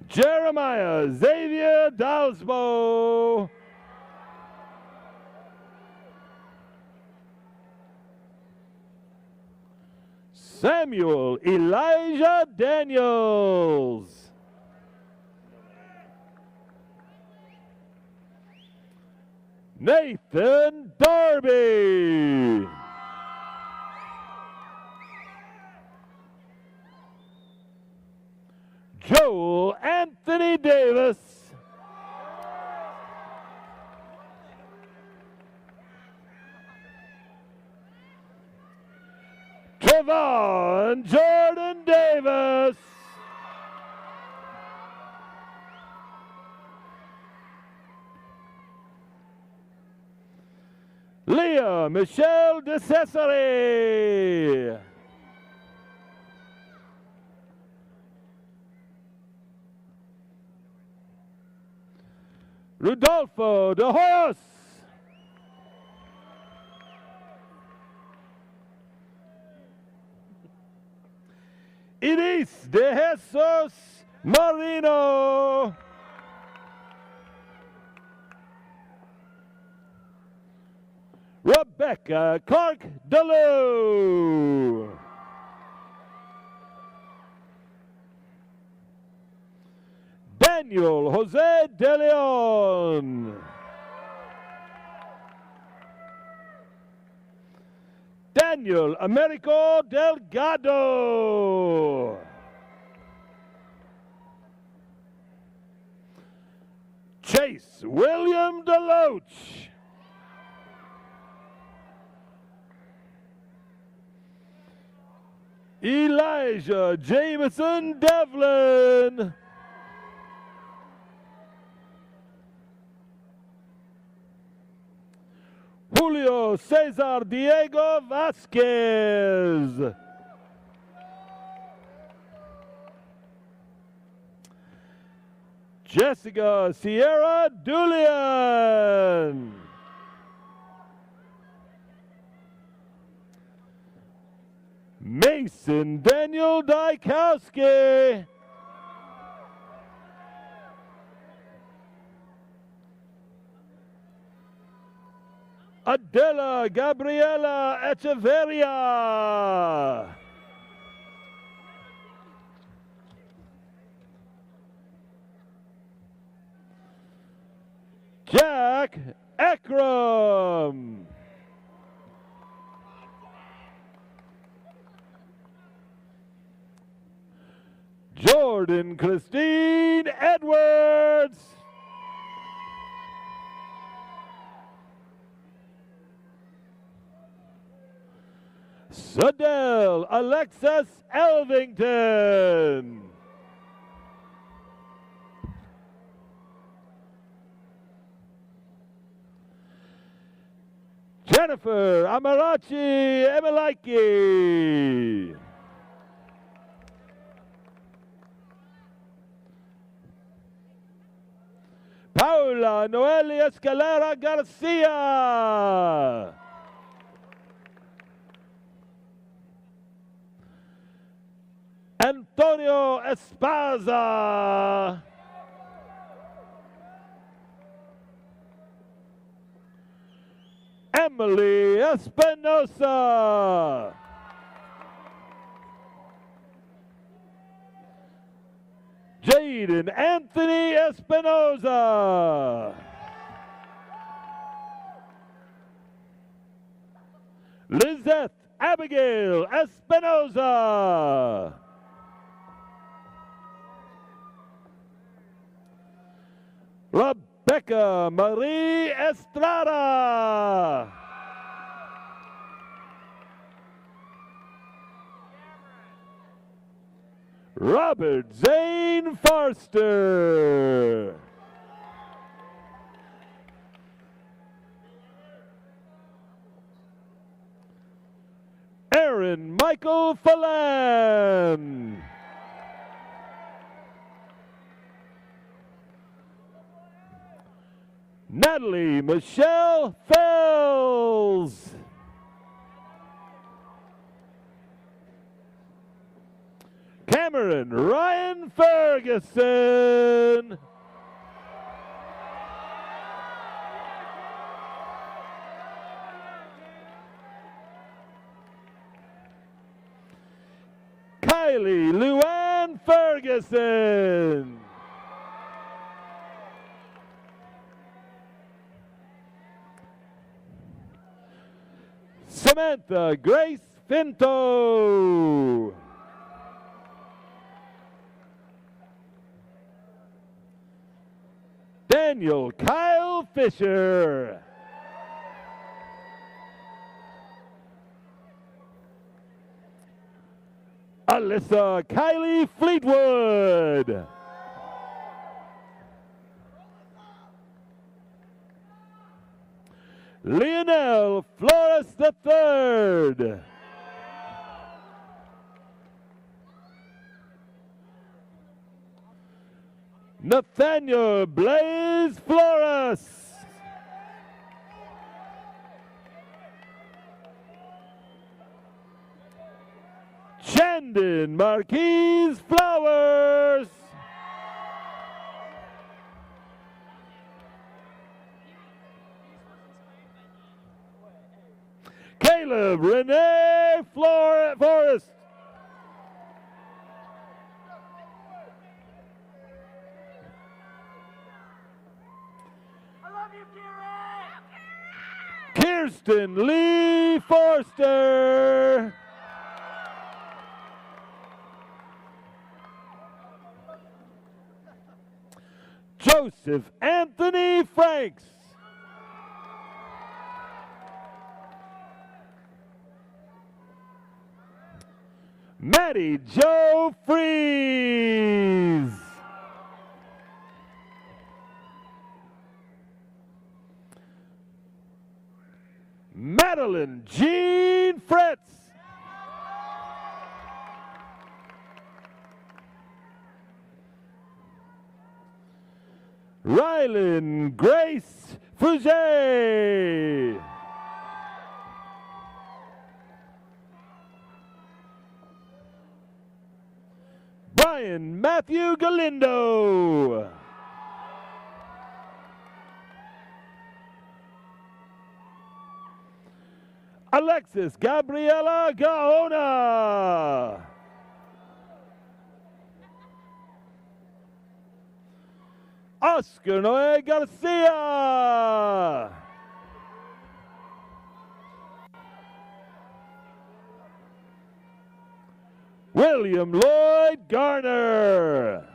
Jeremiah Xavier Dalsbo. Samuel Elijah Daniels. Nathan Darby. Joel Anthony Davis. Trevon Jordan Davis. Leah Michelle DeCesare. Rudolfo De Hoyos. Iris De Jesus Marino. Rebecca Clark DeLue. Daniel Jose De Leon. Daniel Americo Delgado. Chase William Deloach. Elijah Jameson Devlin. Julio Cesar Diego Vasquez. Jessica Sierra Dulian. Mason Daniel Dykowski. Adela Gabriela Echeverria. Jack Ekram. Jordan Christine Edwards. Sadell Alexis Elvington. Jennifer Amarachi Emelaiki. Paula Noelia Escalera Garcia. Antonio Espaza. Emily Espinosa. Jaden Anthony Espinosa. Lizeth Abigail Espinosa. Rebecca Marie Estrada. Robert Zane Forster. Aaron Michael Phelan. Natalie Michelle Fells. Cameron Ryan Ferguson. Kylie Luann Ferguson. Samantha Grace Finto. Daniel Kyle Fisher. Alyssa Kylie Fleetwood. Lionel Flores III. Nathaniel Blaze Flores. Chandon Marquise Flowers. Caleb Renee Forrest. Kirsten Lee Forster. Joseph Anthony Franks. Maddie Jo Fries. Madeline Jean Fritz. Rylan Grace Fouget. Brian Matthew Galindo. Alexis Gabriela Gaona. Oscar Noé Garcia. William Lloyd Garner.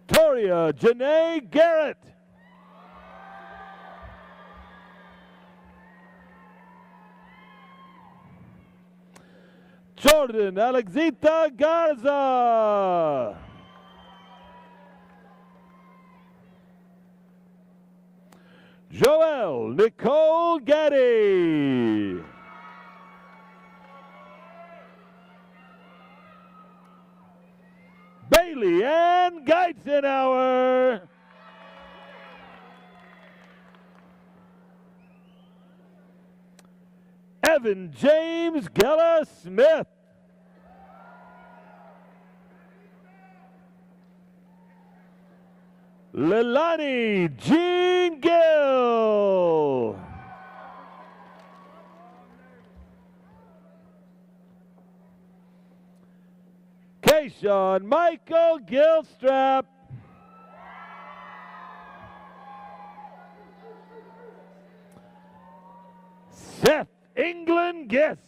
Toria Janae Garrett. Jordan Alexita Garza. Joelle Nicole Getty. Bailey Ann Geitzenauer. Evan James Geller Smith. Lilani Jean Gill. Kayshawn Michael Gilstrap. Seth England Guest.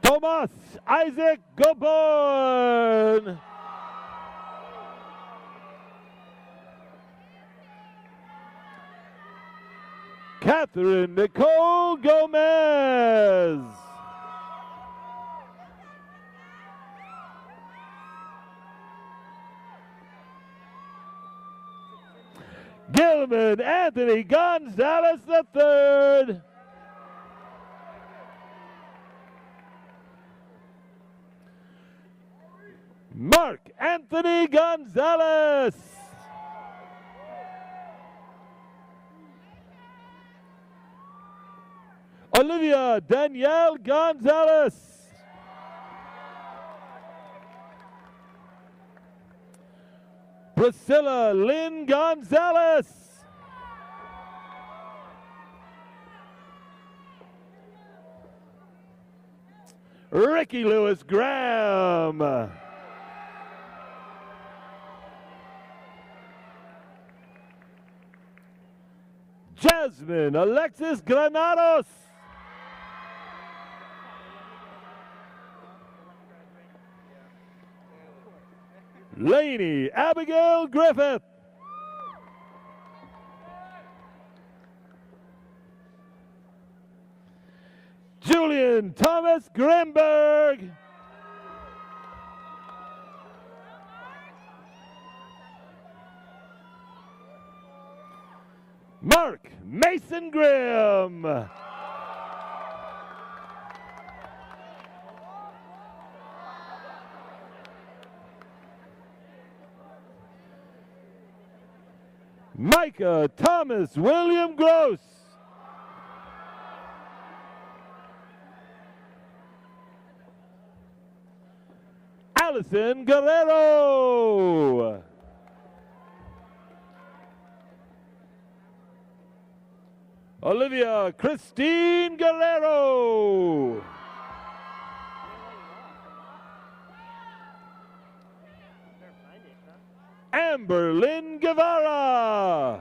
Thomas Isaac Goborn. Catherine Nicole Gomez. Gilman Anthony Gonzalez III. Mark Anthony Gonzalez. Olivia Danielle Gonzalez. Priscilla Lynn Gonzalez. Ricky Lewis Graham. Jasmine Alexis Granados. Lainey Abigail Griffith. Julian Thomas Grimberg. Mark Mason Grimm. Micah Thomas William Gross. Allison Guerrero. Olivia Christine Guerrero. Amber Lynn Guevara.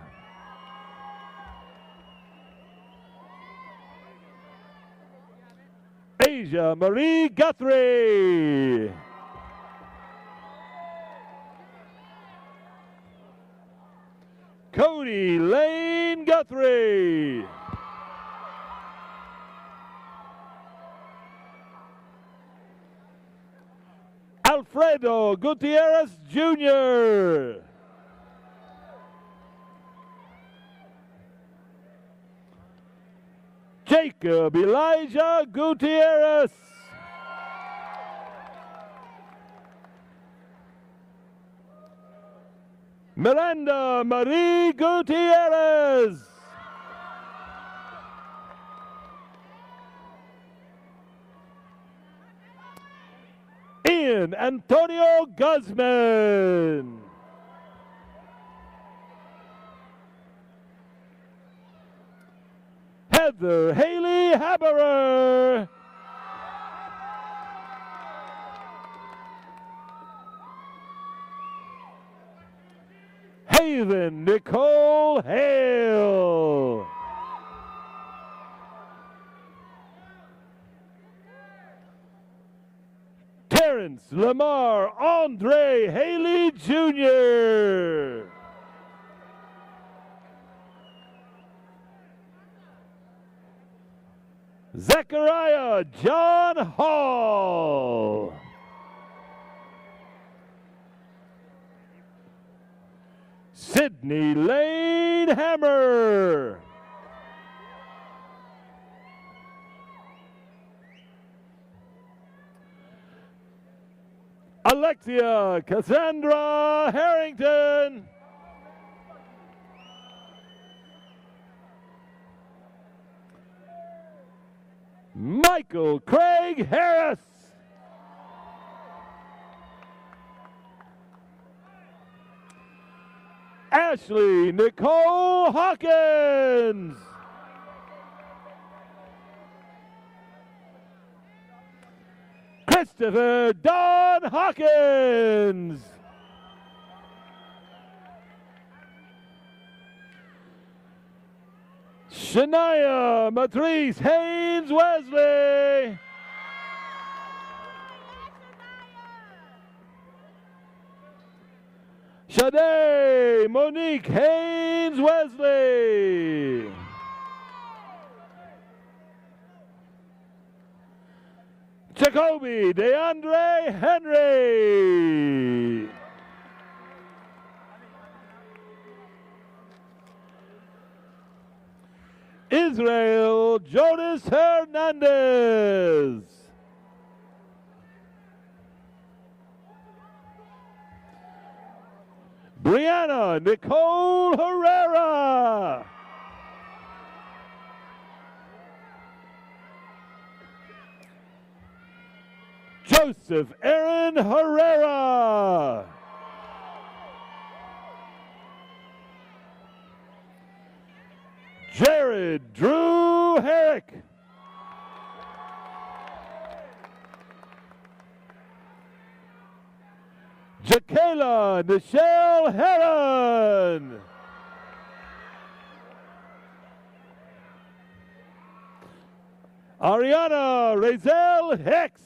Asia Marie Guthrie. Cody Lane Guthrie. Alfredo Gutierrez Jr. Jacob Elijah Gutierrez. Miranda Marie Gutierrez. Ian Antonio Guzman. Heather Haley Haberer. Haven Nicole Hale. Terrence Lamar Andre Haley Jr. Zechariah John Hall. Sydney Lane Hammer. Alexia Cassandra Harrington. Michael Craig Harris. Ashley Nicole Hawkins. Christopher Don Hawkins. Shania Matrice Haynes Wesley. Shade Monique Haynes Wesley. Jacoby DeAndre Henry. Israel Jonas Hernandez. Brianna Nicole Herrera. Joseph Aaron Herrera. Jared Drew Herrick. Jakayla Nichelle Heron. Ariana Razel Hicks.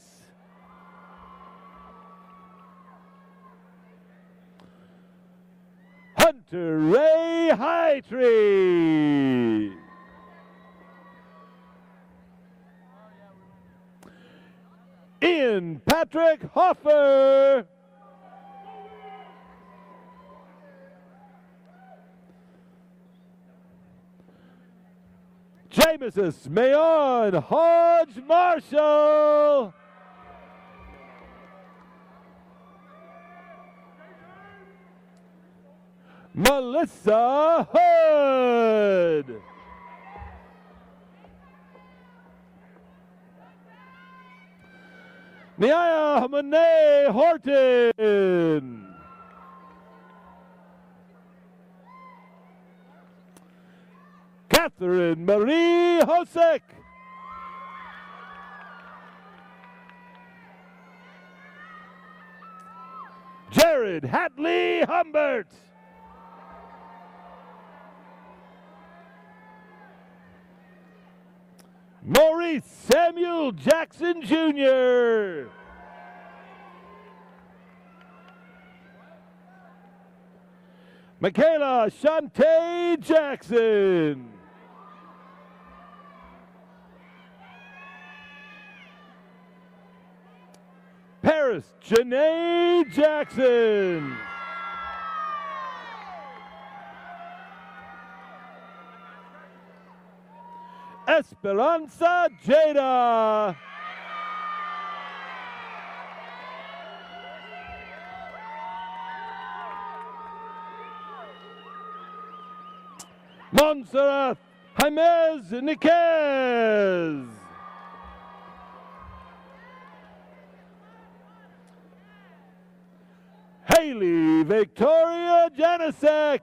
Hunter Ray Hightree. Ian Patrick Hoffer. Jameson Mayon Hodge Marshall. Melissa Hood. Niaya Monet Horton. Catherine Marie Hosek. Jared David Hatley Humbert. Maurice Samuel Jackson Jr. Michaela Shantae Jackson. Paris Janae Jackson. Esperanza Jada. Montserrat Jaimez Niquez. Haley Victoria Janisek.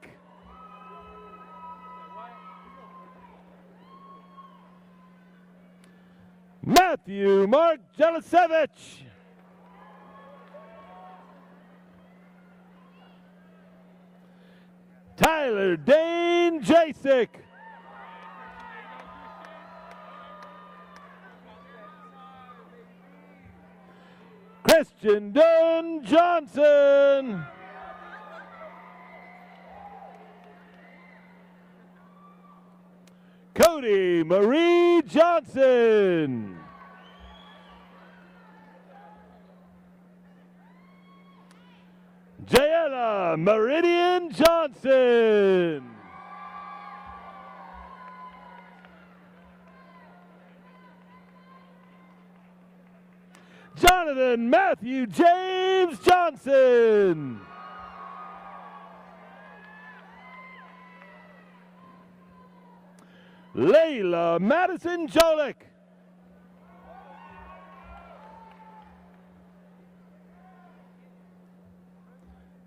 Matthew Mark Jelisevich. Tyler Dane Jasek. Christian Dunn Johnson. Cody Marie Johnson. Jayla Meridian Johnson. Jonathan Matthew James Johnson. Layla Madison Jolick.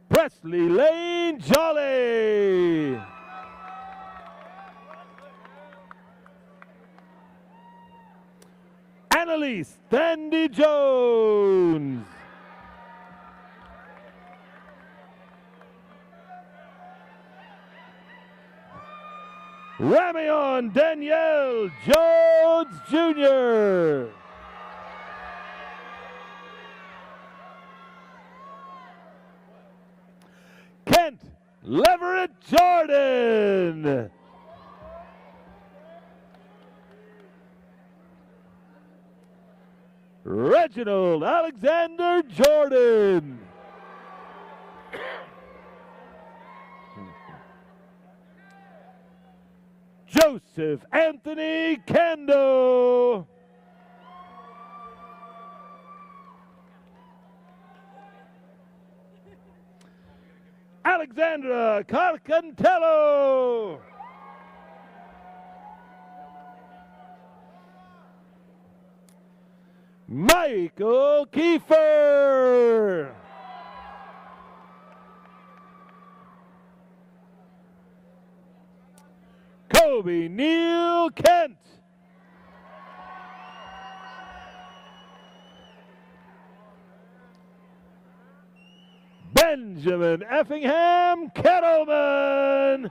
Presley Lane Jolly. Annalise Tandy Jones. Ramion Danielle Jones Jr. Kent Leverett Jordan. Reginald Alexander Jordan. Joseph Anthony Kendo. Alexandra Carcantello. Michael Kiefer. Kobe Neal Kent. Benjamin Effingham Kettleman.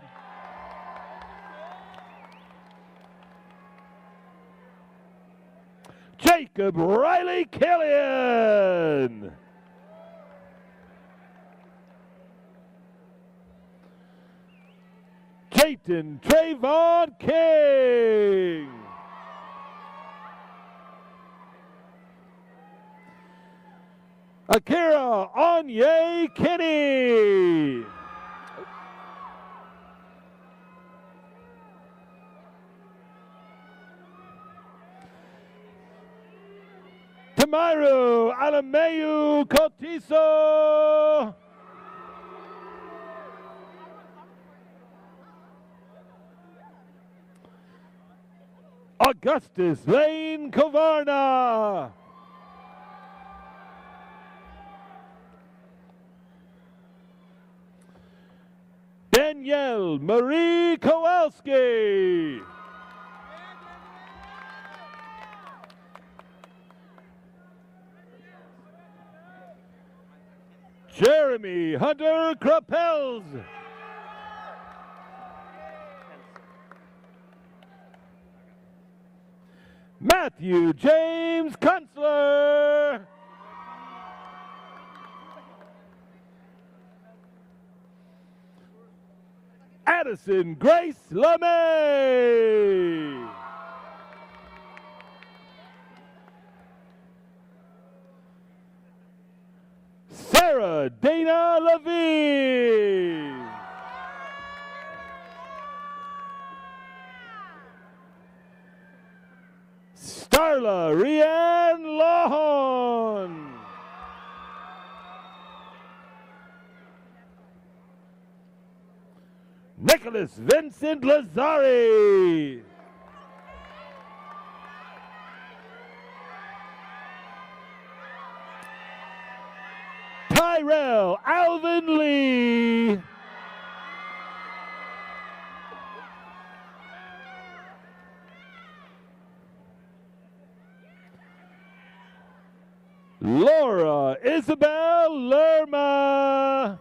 Jacob Riley Killian. Jayton Trayvon King. Akira Onye Kinney. Tamiru Alameyu Cotiso. Augustus Lane Kovarna. Danielle Marie Kowalski. Jeremy Jeremy Hunter Krapels. Matthew James Kunstler. Addison Grace LeMay. Sarah Dana Levine. Starla Rianne Lawhon. Nicholas Vincent Lazari. Tyrell Alvin Lee. Laura Isabel Lerma.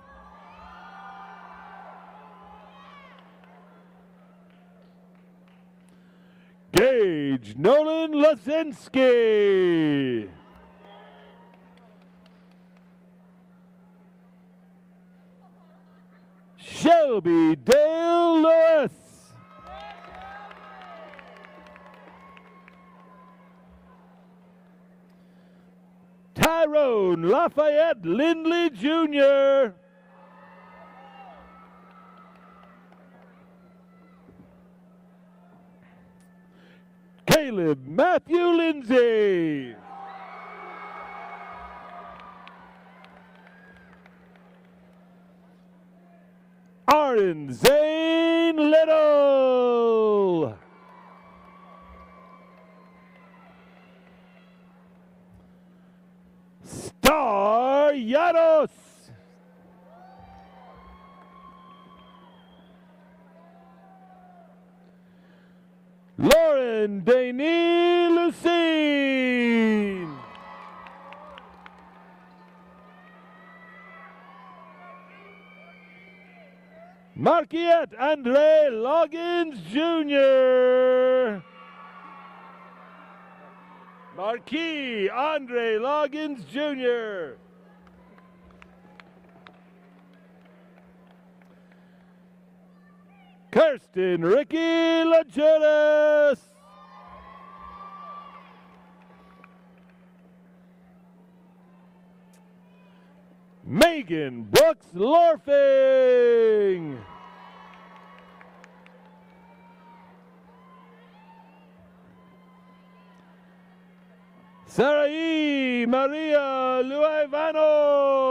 Gage Nolan Lasinski. Shelby Dale Lewis. Tyrone Lafayette Lindley Jr. Caleb Matthew Lindsay. Aaron Zane Little. Star Yados. Lauren Deney Lucine. Marquiette Andre Loggins Jr. Marquis Andre Loggins Jr. Kirsten Ricky LaJudas. Megan Brooks Lorfing. Sarai Maria Luevano.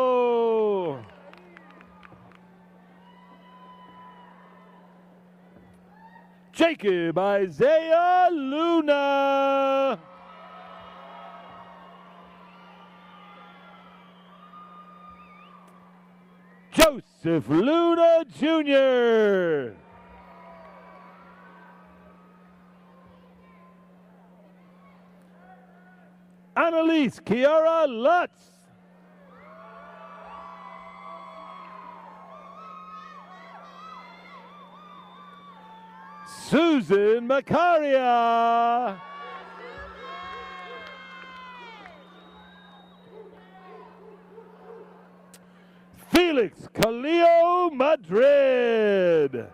Jacob Isaiah Luna. Joseph Luna Jr. Annalise Kiara Lutz. Susan Macaria. Felix Calio Madrid.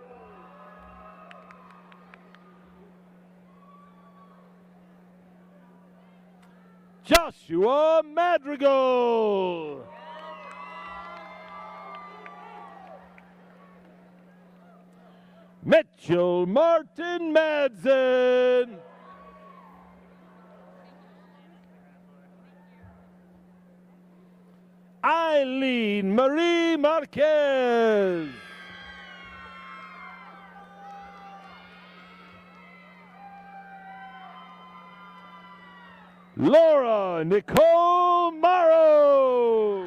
Joshua Madrigal. Mitchell Martin Madsen. Eileen Marie Marquez. Laura Nicole Morrow.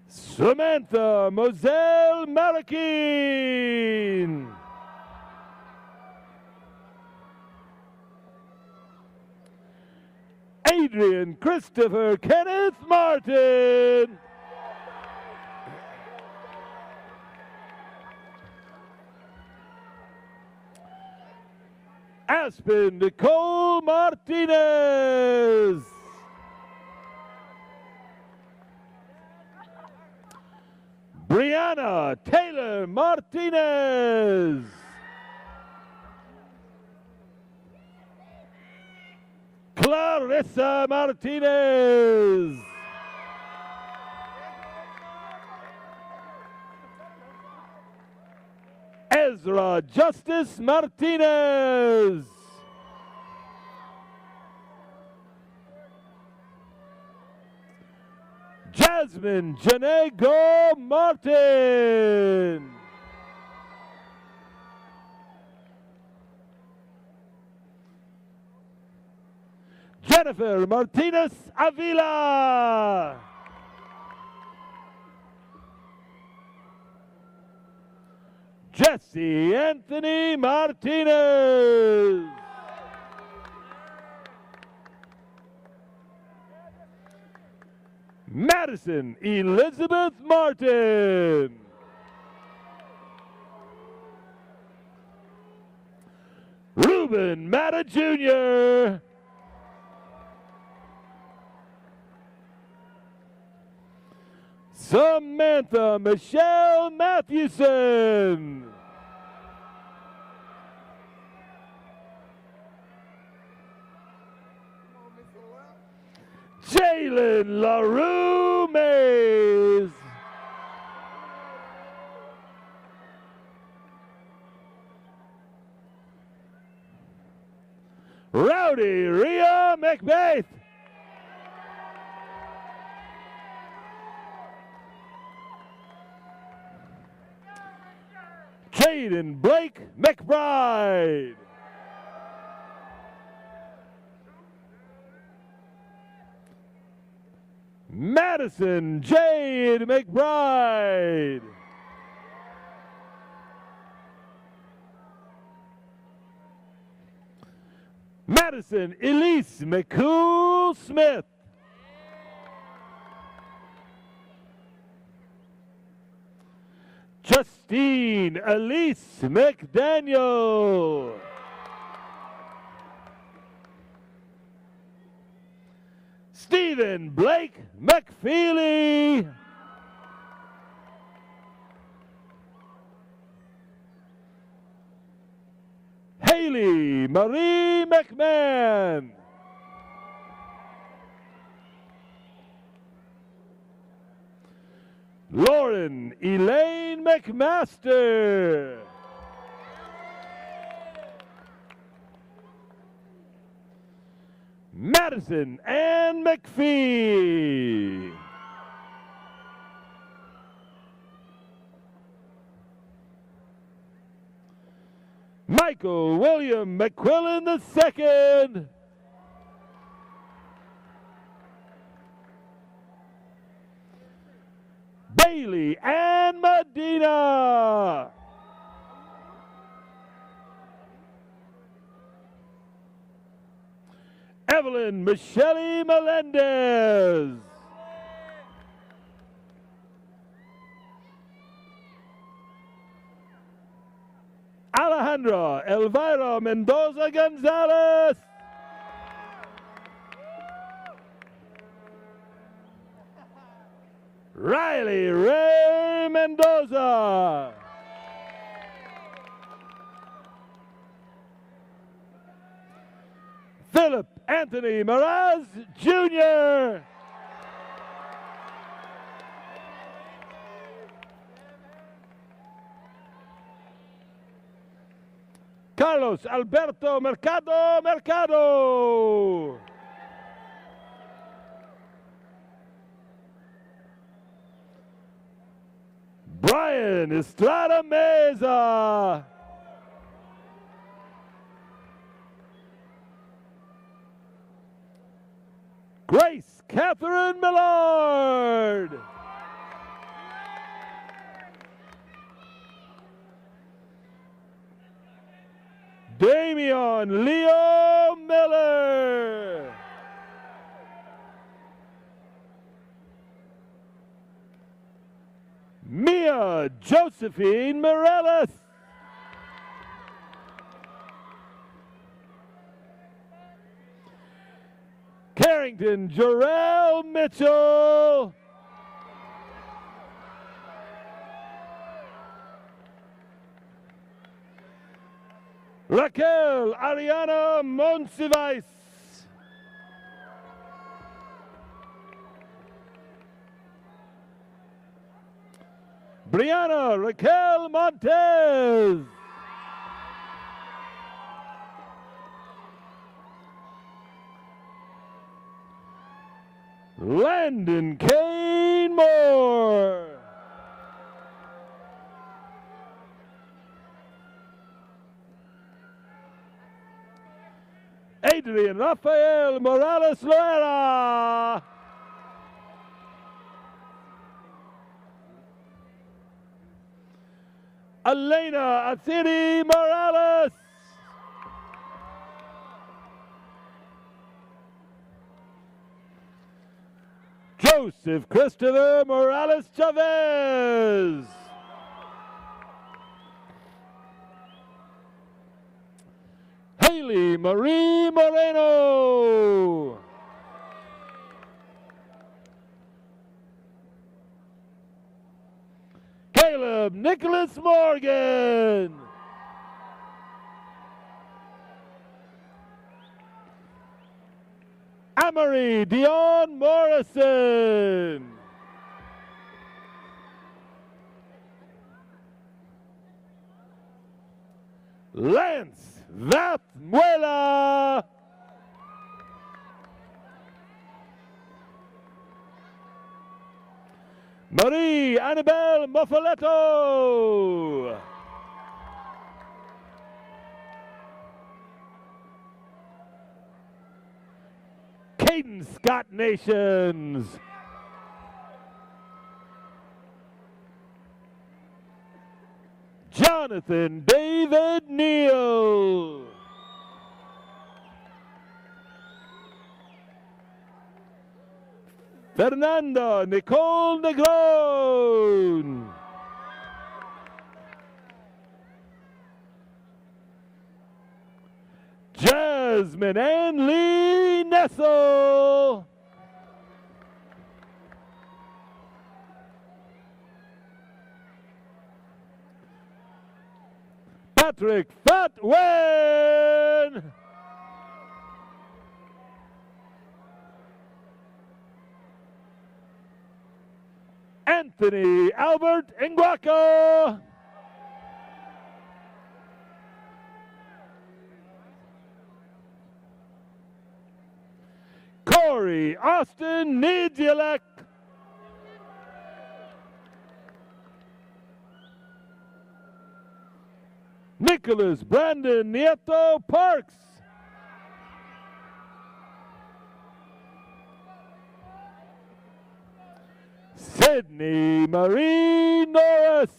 Samantha Moselle Marikin. Adrian Christopher Kenneth Martin. Aspen Nicole Martinez. Brianna Taylor Martinez. Clarissa Martinez. Ezra Justice Martinez. Jasmine Janego Martin. Jennifer Martinez Avila. Jesse Anthony Martinez. Madison Elizabeth Martin. Ruben Matta Jr. Samantha Michelle Mathewson. Jalen LaRue Mays. Rowdy Rhea McBaith. Caden Blake McBride. Madison Jade McBride. Madison Elise McCool Smith. Justine Elise McDaniel. Stephen Blake McFeely. Haley Marie McMahon. Lauren Elaine McMaster. Madison Ann McPhee. Michael William McQuillan II. Bailey Ann Medina. Evelyn Michelle Melendez. Alejandra Elvira Mendoza Gonzalez. Riley Ray Mendoza. Philip Anthony Mraz Jr. Carlos Alberto Mercado. Brian Estrada Meza. Grace Catherine Millard. Damian Leo Miller. Elena Josephine Morales. Carrington Jarrell Mitchell. Raquel Ariana Monsivais. Brianna Raquel Montez. Landon Kane Moore. Adrian Rafael Morales Loera. Elena Athiri Morales. Joseph Christopher Morales Chavez. Haley Marie Moreno. Caleb Nicholas Morgan. Amory Dion Morrison. Lance Vatmuela. Marie Annabelle Moffaletto. Caden Scott Nations. Jonathan David Neal. Fernanda Nicole Negron. Jasmine Ann Lee Nessel. Patrick Fatwen. Anthony Albert Ngwaka. Corey Austin Nidzielek. Nicholas Brandon Nieto Parks. Sydney Marie Norris.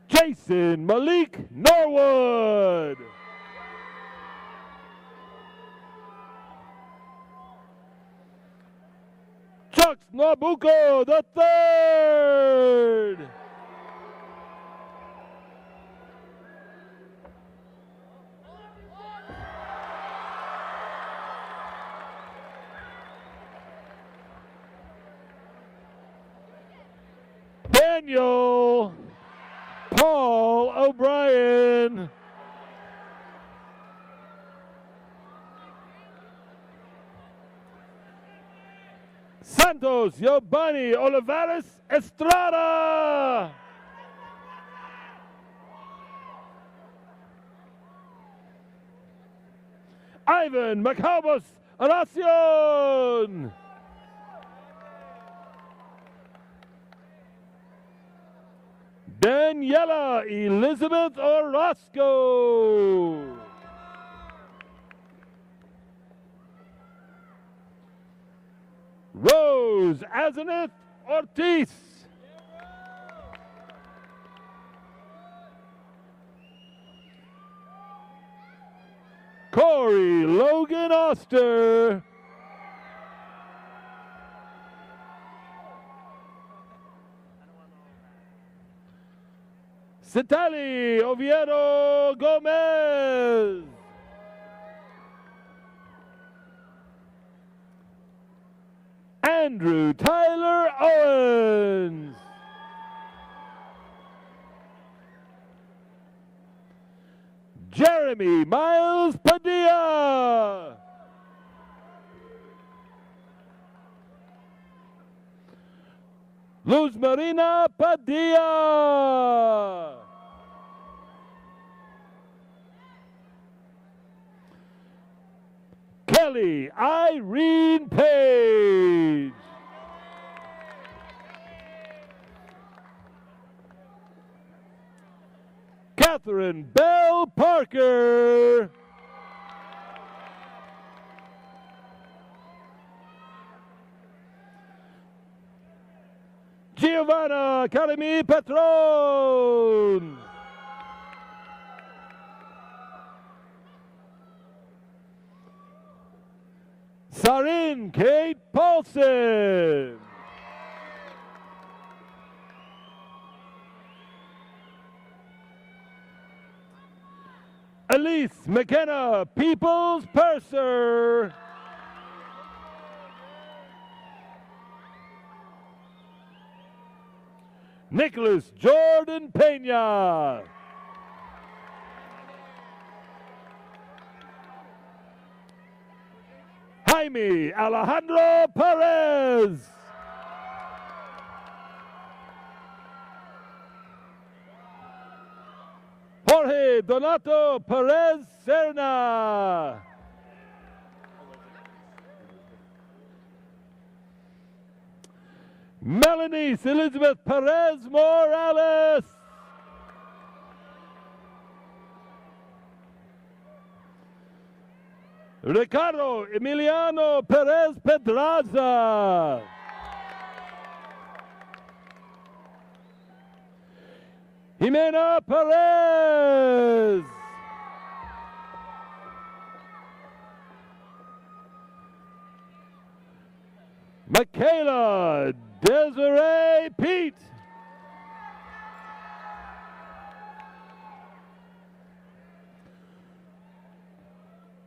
Jason Malik Norwood. Chuck Nabucco the third. Daniel Paul O'Brien. Santos Yobani Olivares Estrada. Ivan Macabos Aracion. Daniela Elizabeth Orozco. Rose Azenith Ortiz. Corey Logan Oster. Citali Oviedo Gomez. Andrew Tyler Owens. Jeremy Miles Padilla. Luz Marina Padilla. Kelly Irene Page. Catherine Bell Parker. Giovanna Academy Patron. Sarin Kate Paulson. Elise McKenna Peoples Purser. Nicholas Jordan Pena. Jaime Alejandro Perez. Jorge Donato Perez Serna. Melanie Elizabeth Perez Morales. Ricardo Emiliano Perez Pedraza. Jimena Perez. Michaela Desiree Pete.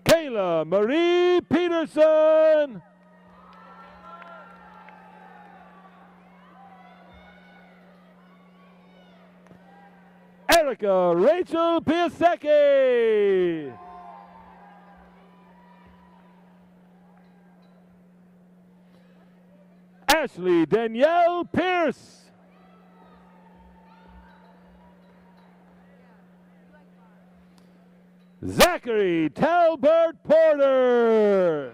Kayla Marie Peterson. Erica Rachel Piasecki. Ashley Danielle Pierce. Zachary Talbert Porter.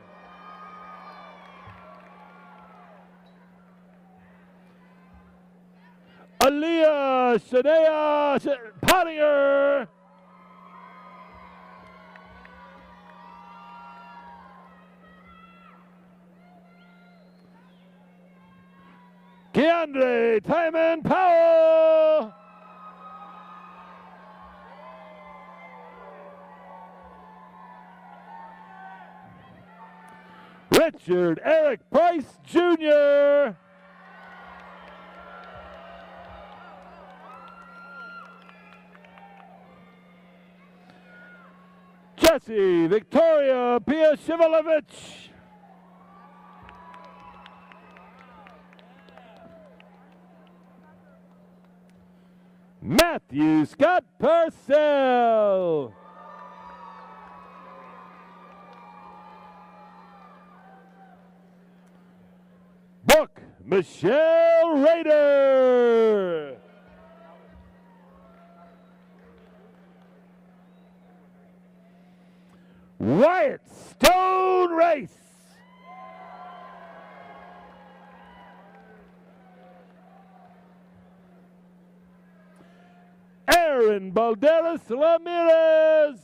Aaliyah Shania Pottinger. Keandre Timon Powell. Richard Eric Price Jr. Jesse Victoria Piashivalevich. Matthew Scott Purcell. Brooke Michelle Rader. Wyatt Stone Race. Aaron Balderas Ramirez.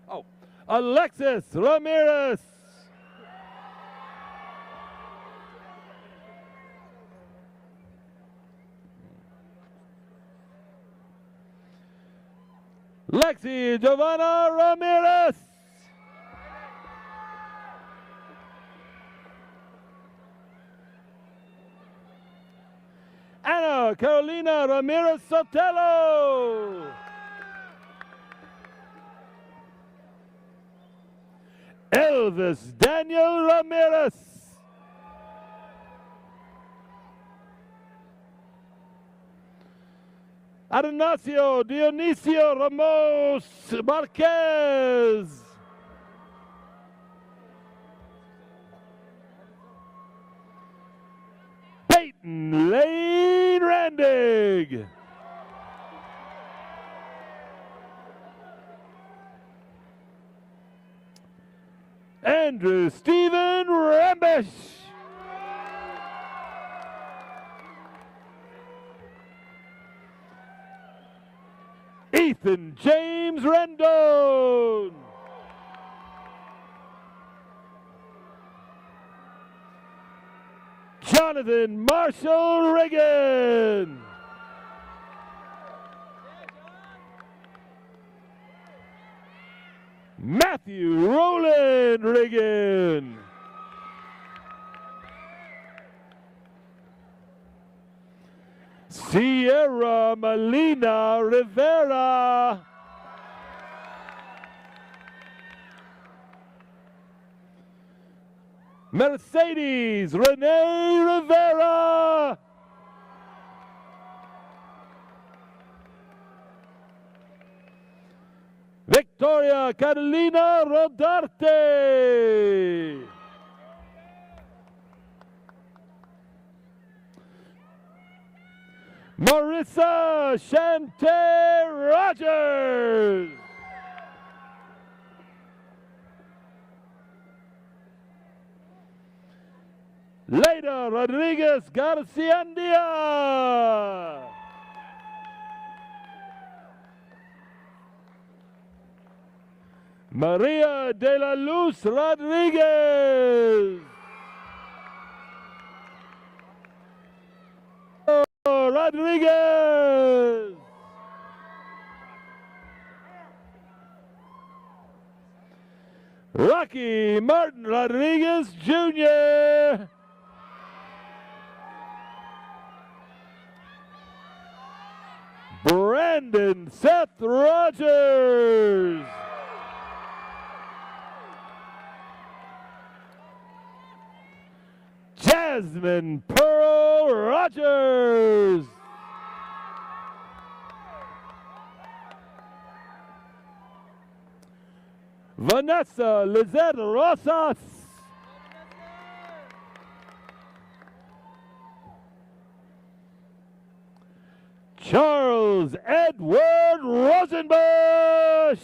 Oh, Alexis Ramirez. Lexi Giovanna Ramirez. Ana Carolina Ramirez Sotelo. Elvis Daniel Ramirez. Adonacio Dionisio Ramos Marquez. Peyton Lane Randig. Andrew Stephen Rambish. Ethan James Rendon. Jonathan Marshall Reagan. Matthew Roland Reagan. Sierra Melina Rivera. Mercedes Renee Rivera. Victoria Catalina Rodarte. Marissa Shante Rogers. Leda Rodriguez Garciandia. Maria de la Luz Rodriguez. Rodriguez. Rocky Martin Rodriguez Jr. Brandon Seth Rogers. Jasmine Pearl Rogers. Vanessa Lizette Rosas. Charles Edward Rosenbush.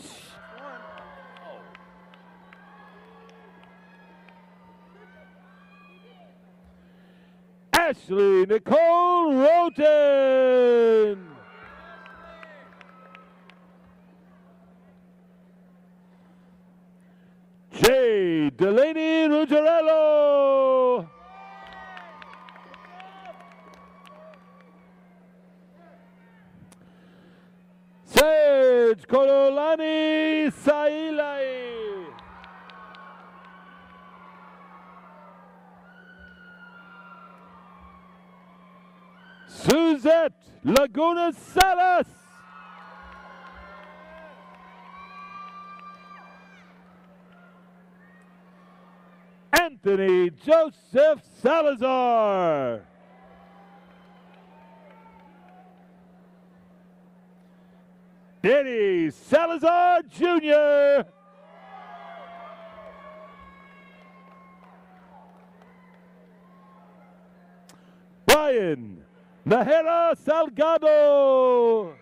Ashley Nicole Roten. Jay Delaney Ruggiero. Serge Kololani Sailai. Suzette Laguna Salas. Anthony Joseph Salazar. Denny Salazar Jr. Brian Nahera Salgado.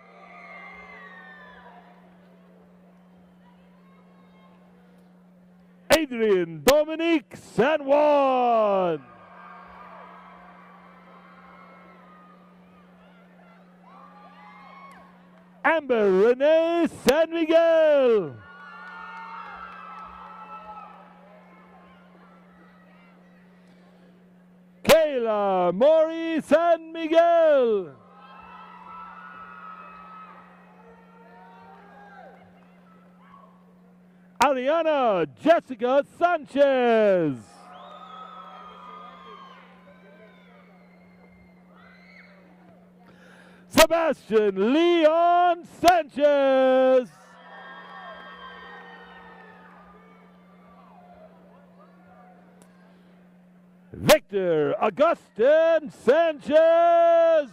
Adrian Dominique San Juan. Amber Renee San Miguel. Kayla Mori San Miguel. Ariana Jessica Sanchez. Sebastian Leon Sanchez. Victor Augustin Sanchez.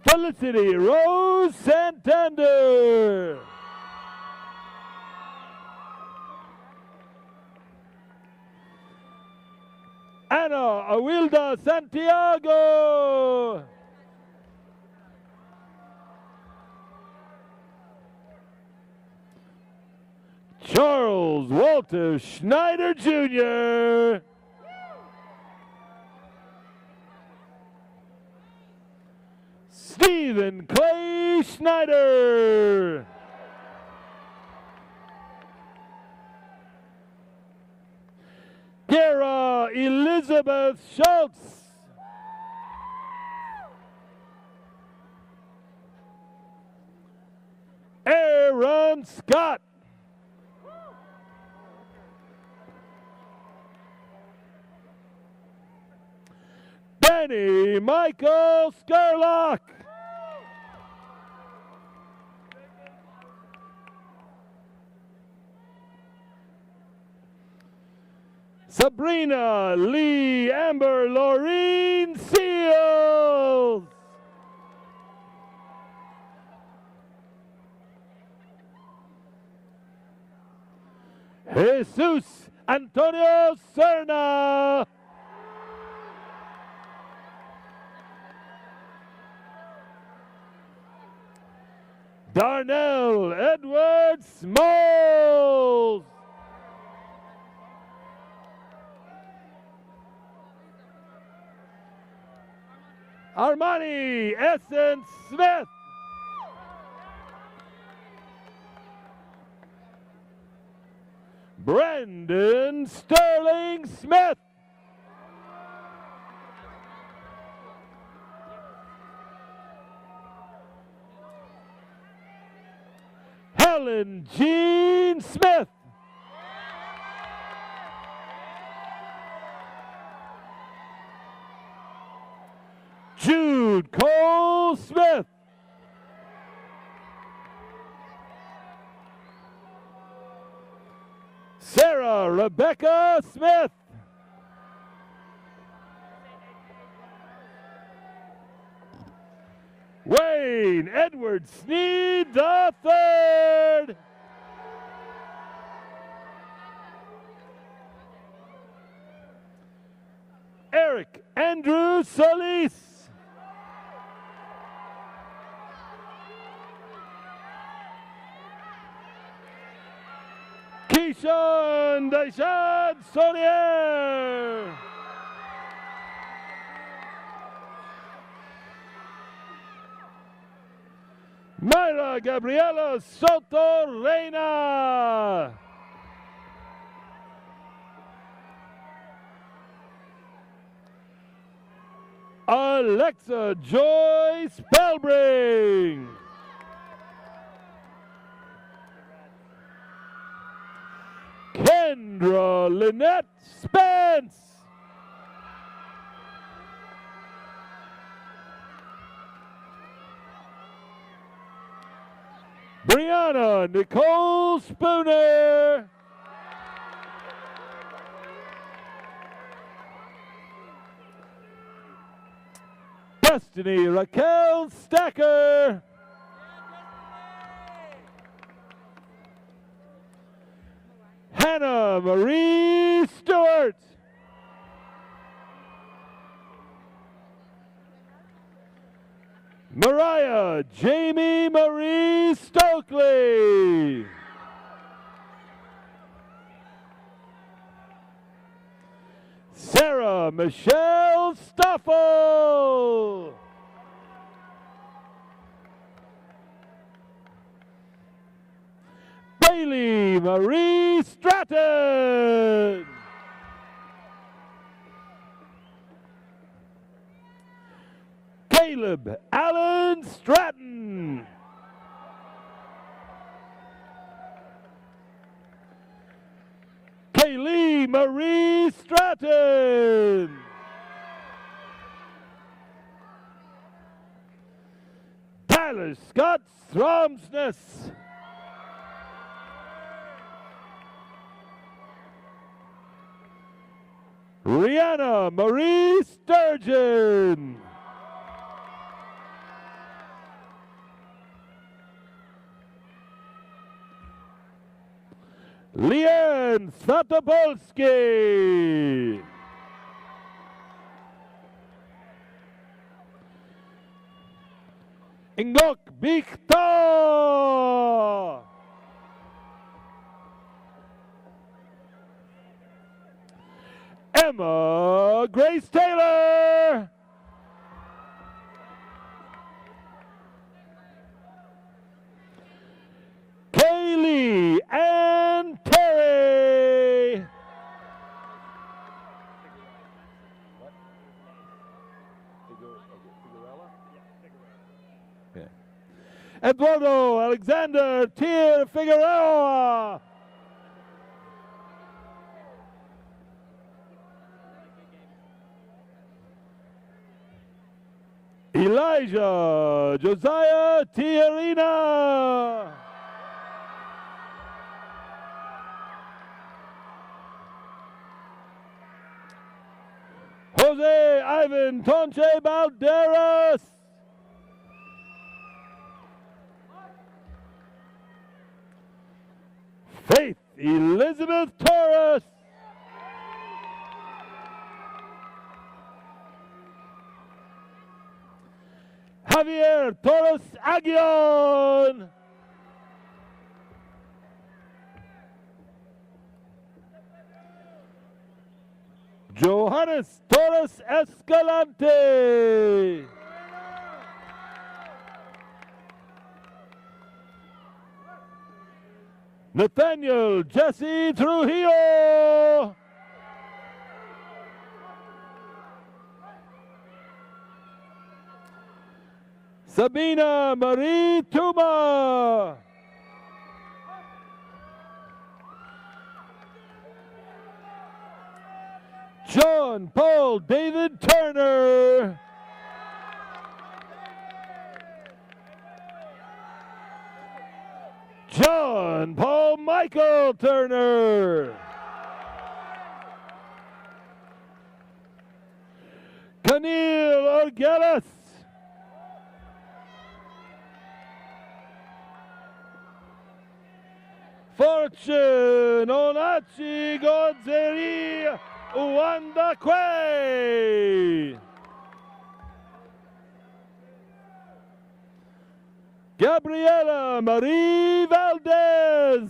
Felicity Rose Santander. Ana Awilda Santiago. Charles Walter Schneider Jr. Stephen Clay Schneider. Kara Elizabeth Schultz. Aaron Scott. Danny Michael Skerlock. Sabrina Lee Amber Laureen Seals. Jesus Antonio Serna. Darnell Edward Smalls. Armani Essence Smith. Brendan Sterling Smith. Helen Jean Smith. Jude Cole Smith. Sarah Rebecca Smith. Wayne Edward Sneed III. Eric Andrew Solis. Keyshawn Deshawn Sonier. Myra Gabriela Soto Reina. Alexa Joy Spellbring. Kendra Lynette Spence. Brianna Nicole Spooner. Destiny Raquel Stacker. Hannah Marie Stewart. Mariah Jamie Marie Stokely. Sarah Michelle Stoffel. Bailey Marie Stratton. Caleb Allen Stratton. Kaylee Marie Stratton. Tyler Scott Stromsness. Rihanna Marie Sturgeon. Leanne Satopolsky. Ingok Victor. Emma Grace Taylor. Kaylee and Terry. Yeah. Eduardo Alexander Tier Figueroa. Elijah Josiah Tiarina. Jose Ivan Tonche Balderas. Faith Elizabeth Torres. Javier Torres Aguion. Johannes Torres Escalante. Nathaniel Jesse Trujillo. Sabina Marie Tuma. John Paul David Turner. John Paul Michael Turner. Camille Orgeles. Fortune Onachi Godzeri Uwanda Quay. Gabriela Marie Valdez.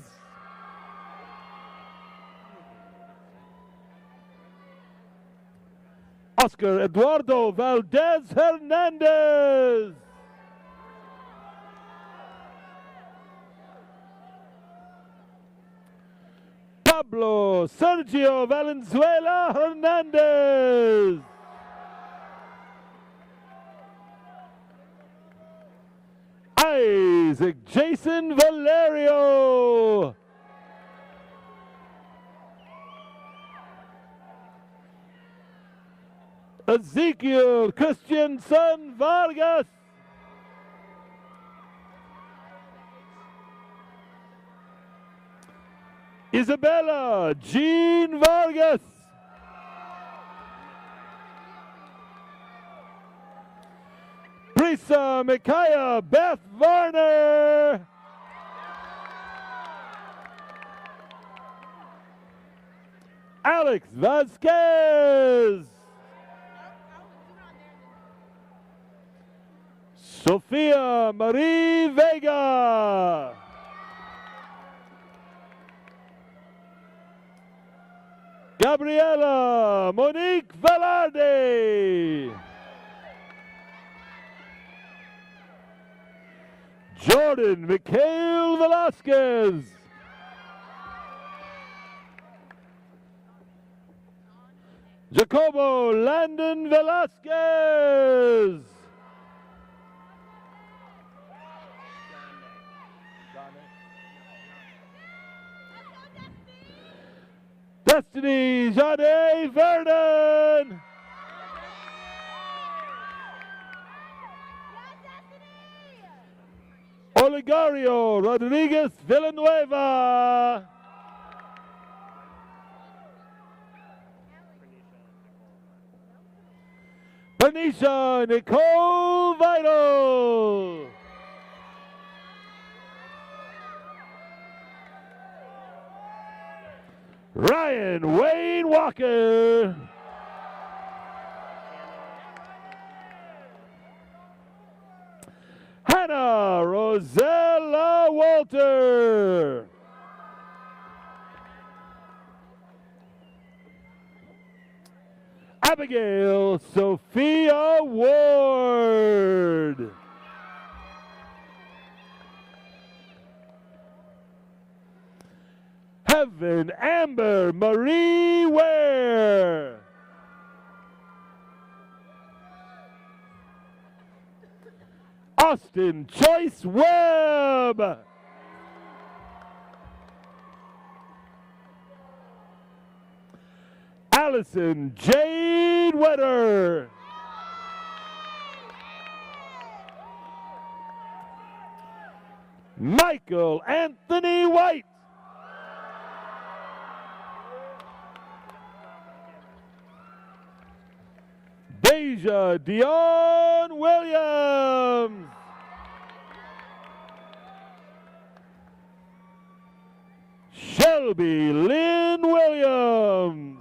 Oscar Eduardo Valdez Hernandez. Pablo Sergio Valenzuela Hernandez. Isaac Jason Valerio. Ezekiel Christiansen Vargas. Isabella Jean Vargas. Prisa Micaiah Beth Varner. Alex Vasquez. Sofia Marie Vega. Gabriela Monique Velarde. Jordan Mikhail Velasquez. Jacobo Landon Velasquez. Destiny Jade Vernon. Olegario Rodriguez Villanueva. Bernicia Nicole Vital. Ryan Wayne Walker. Hannah Rosella Walter. Abigail Sophia Ward. Heaven Amber Marie Ware. Austin Choice Webb. Allison Jade Wetter. Michael Anthony White. Deja Dion Williams. Shelby Lynn Williams.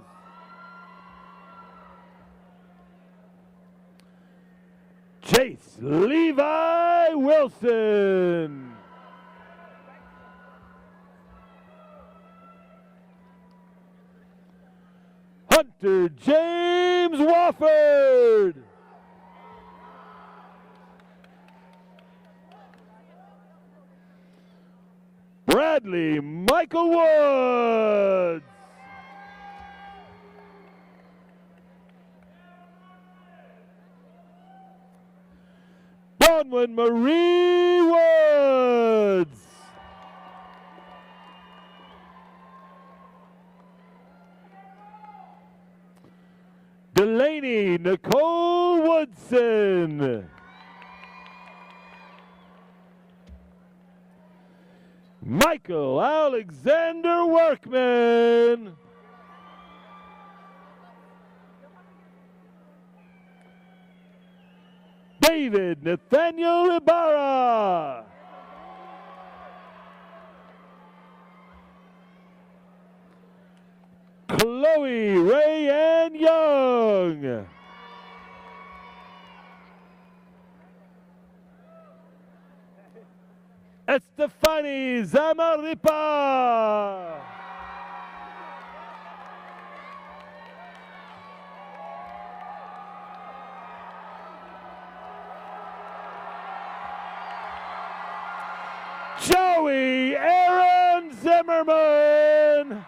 Chase Levi Wilson. Hunter James Wofford. Bradley Michael Woods. Dawnwin Marie Woods. Delaney Nicole Woodson. Michael Alexander Workman. David Nathaniel Ibarra. Chloe Rayanne Young. Estefani Zamaripa. Joey Aaron Zimmerman.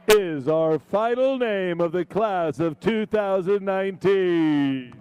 Is our final name of the class of 2019.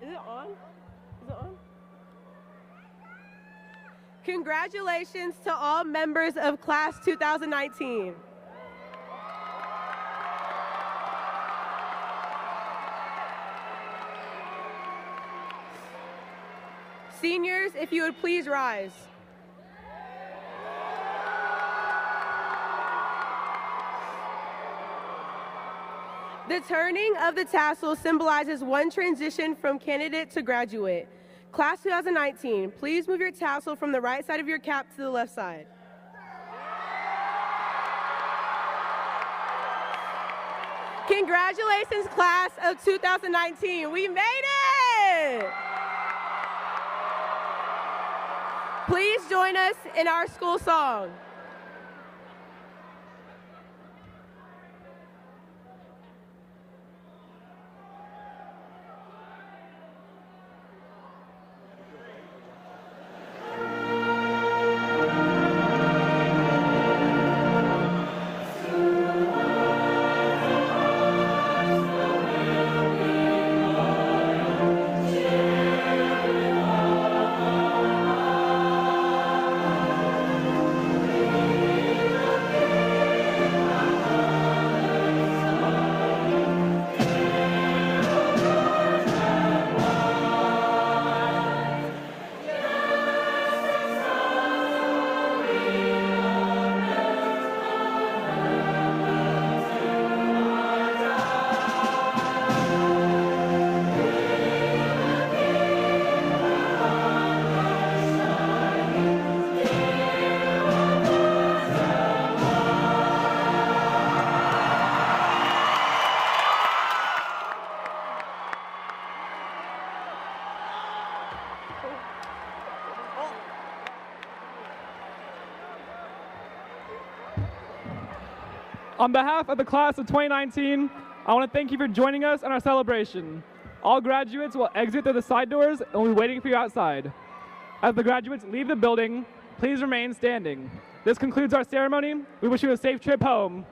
Is it on? Is it on? Congratulations to all members of Class 2019. Seniors, if you would please rise. The turning of the tassel symbolizes one transition from candidate to graduate. Class 2019, please move your tassel from the right side of your cap to the left side. Congratulations, class of 2019. We made it! Please join us in our school song. On behalf of the class of 2019, I want to thank you for joining us in our celebration. All graduates will exit through the side doors and will be waiting for you outside. As the graduates leave the building, please remain standing. This concludes our ceremony. We wish you a safe trip home.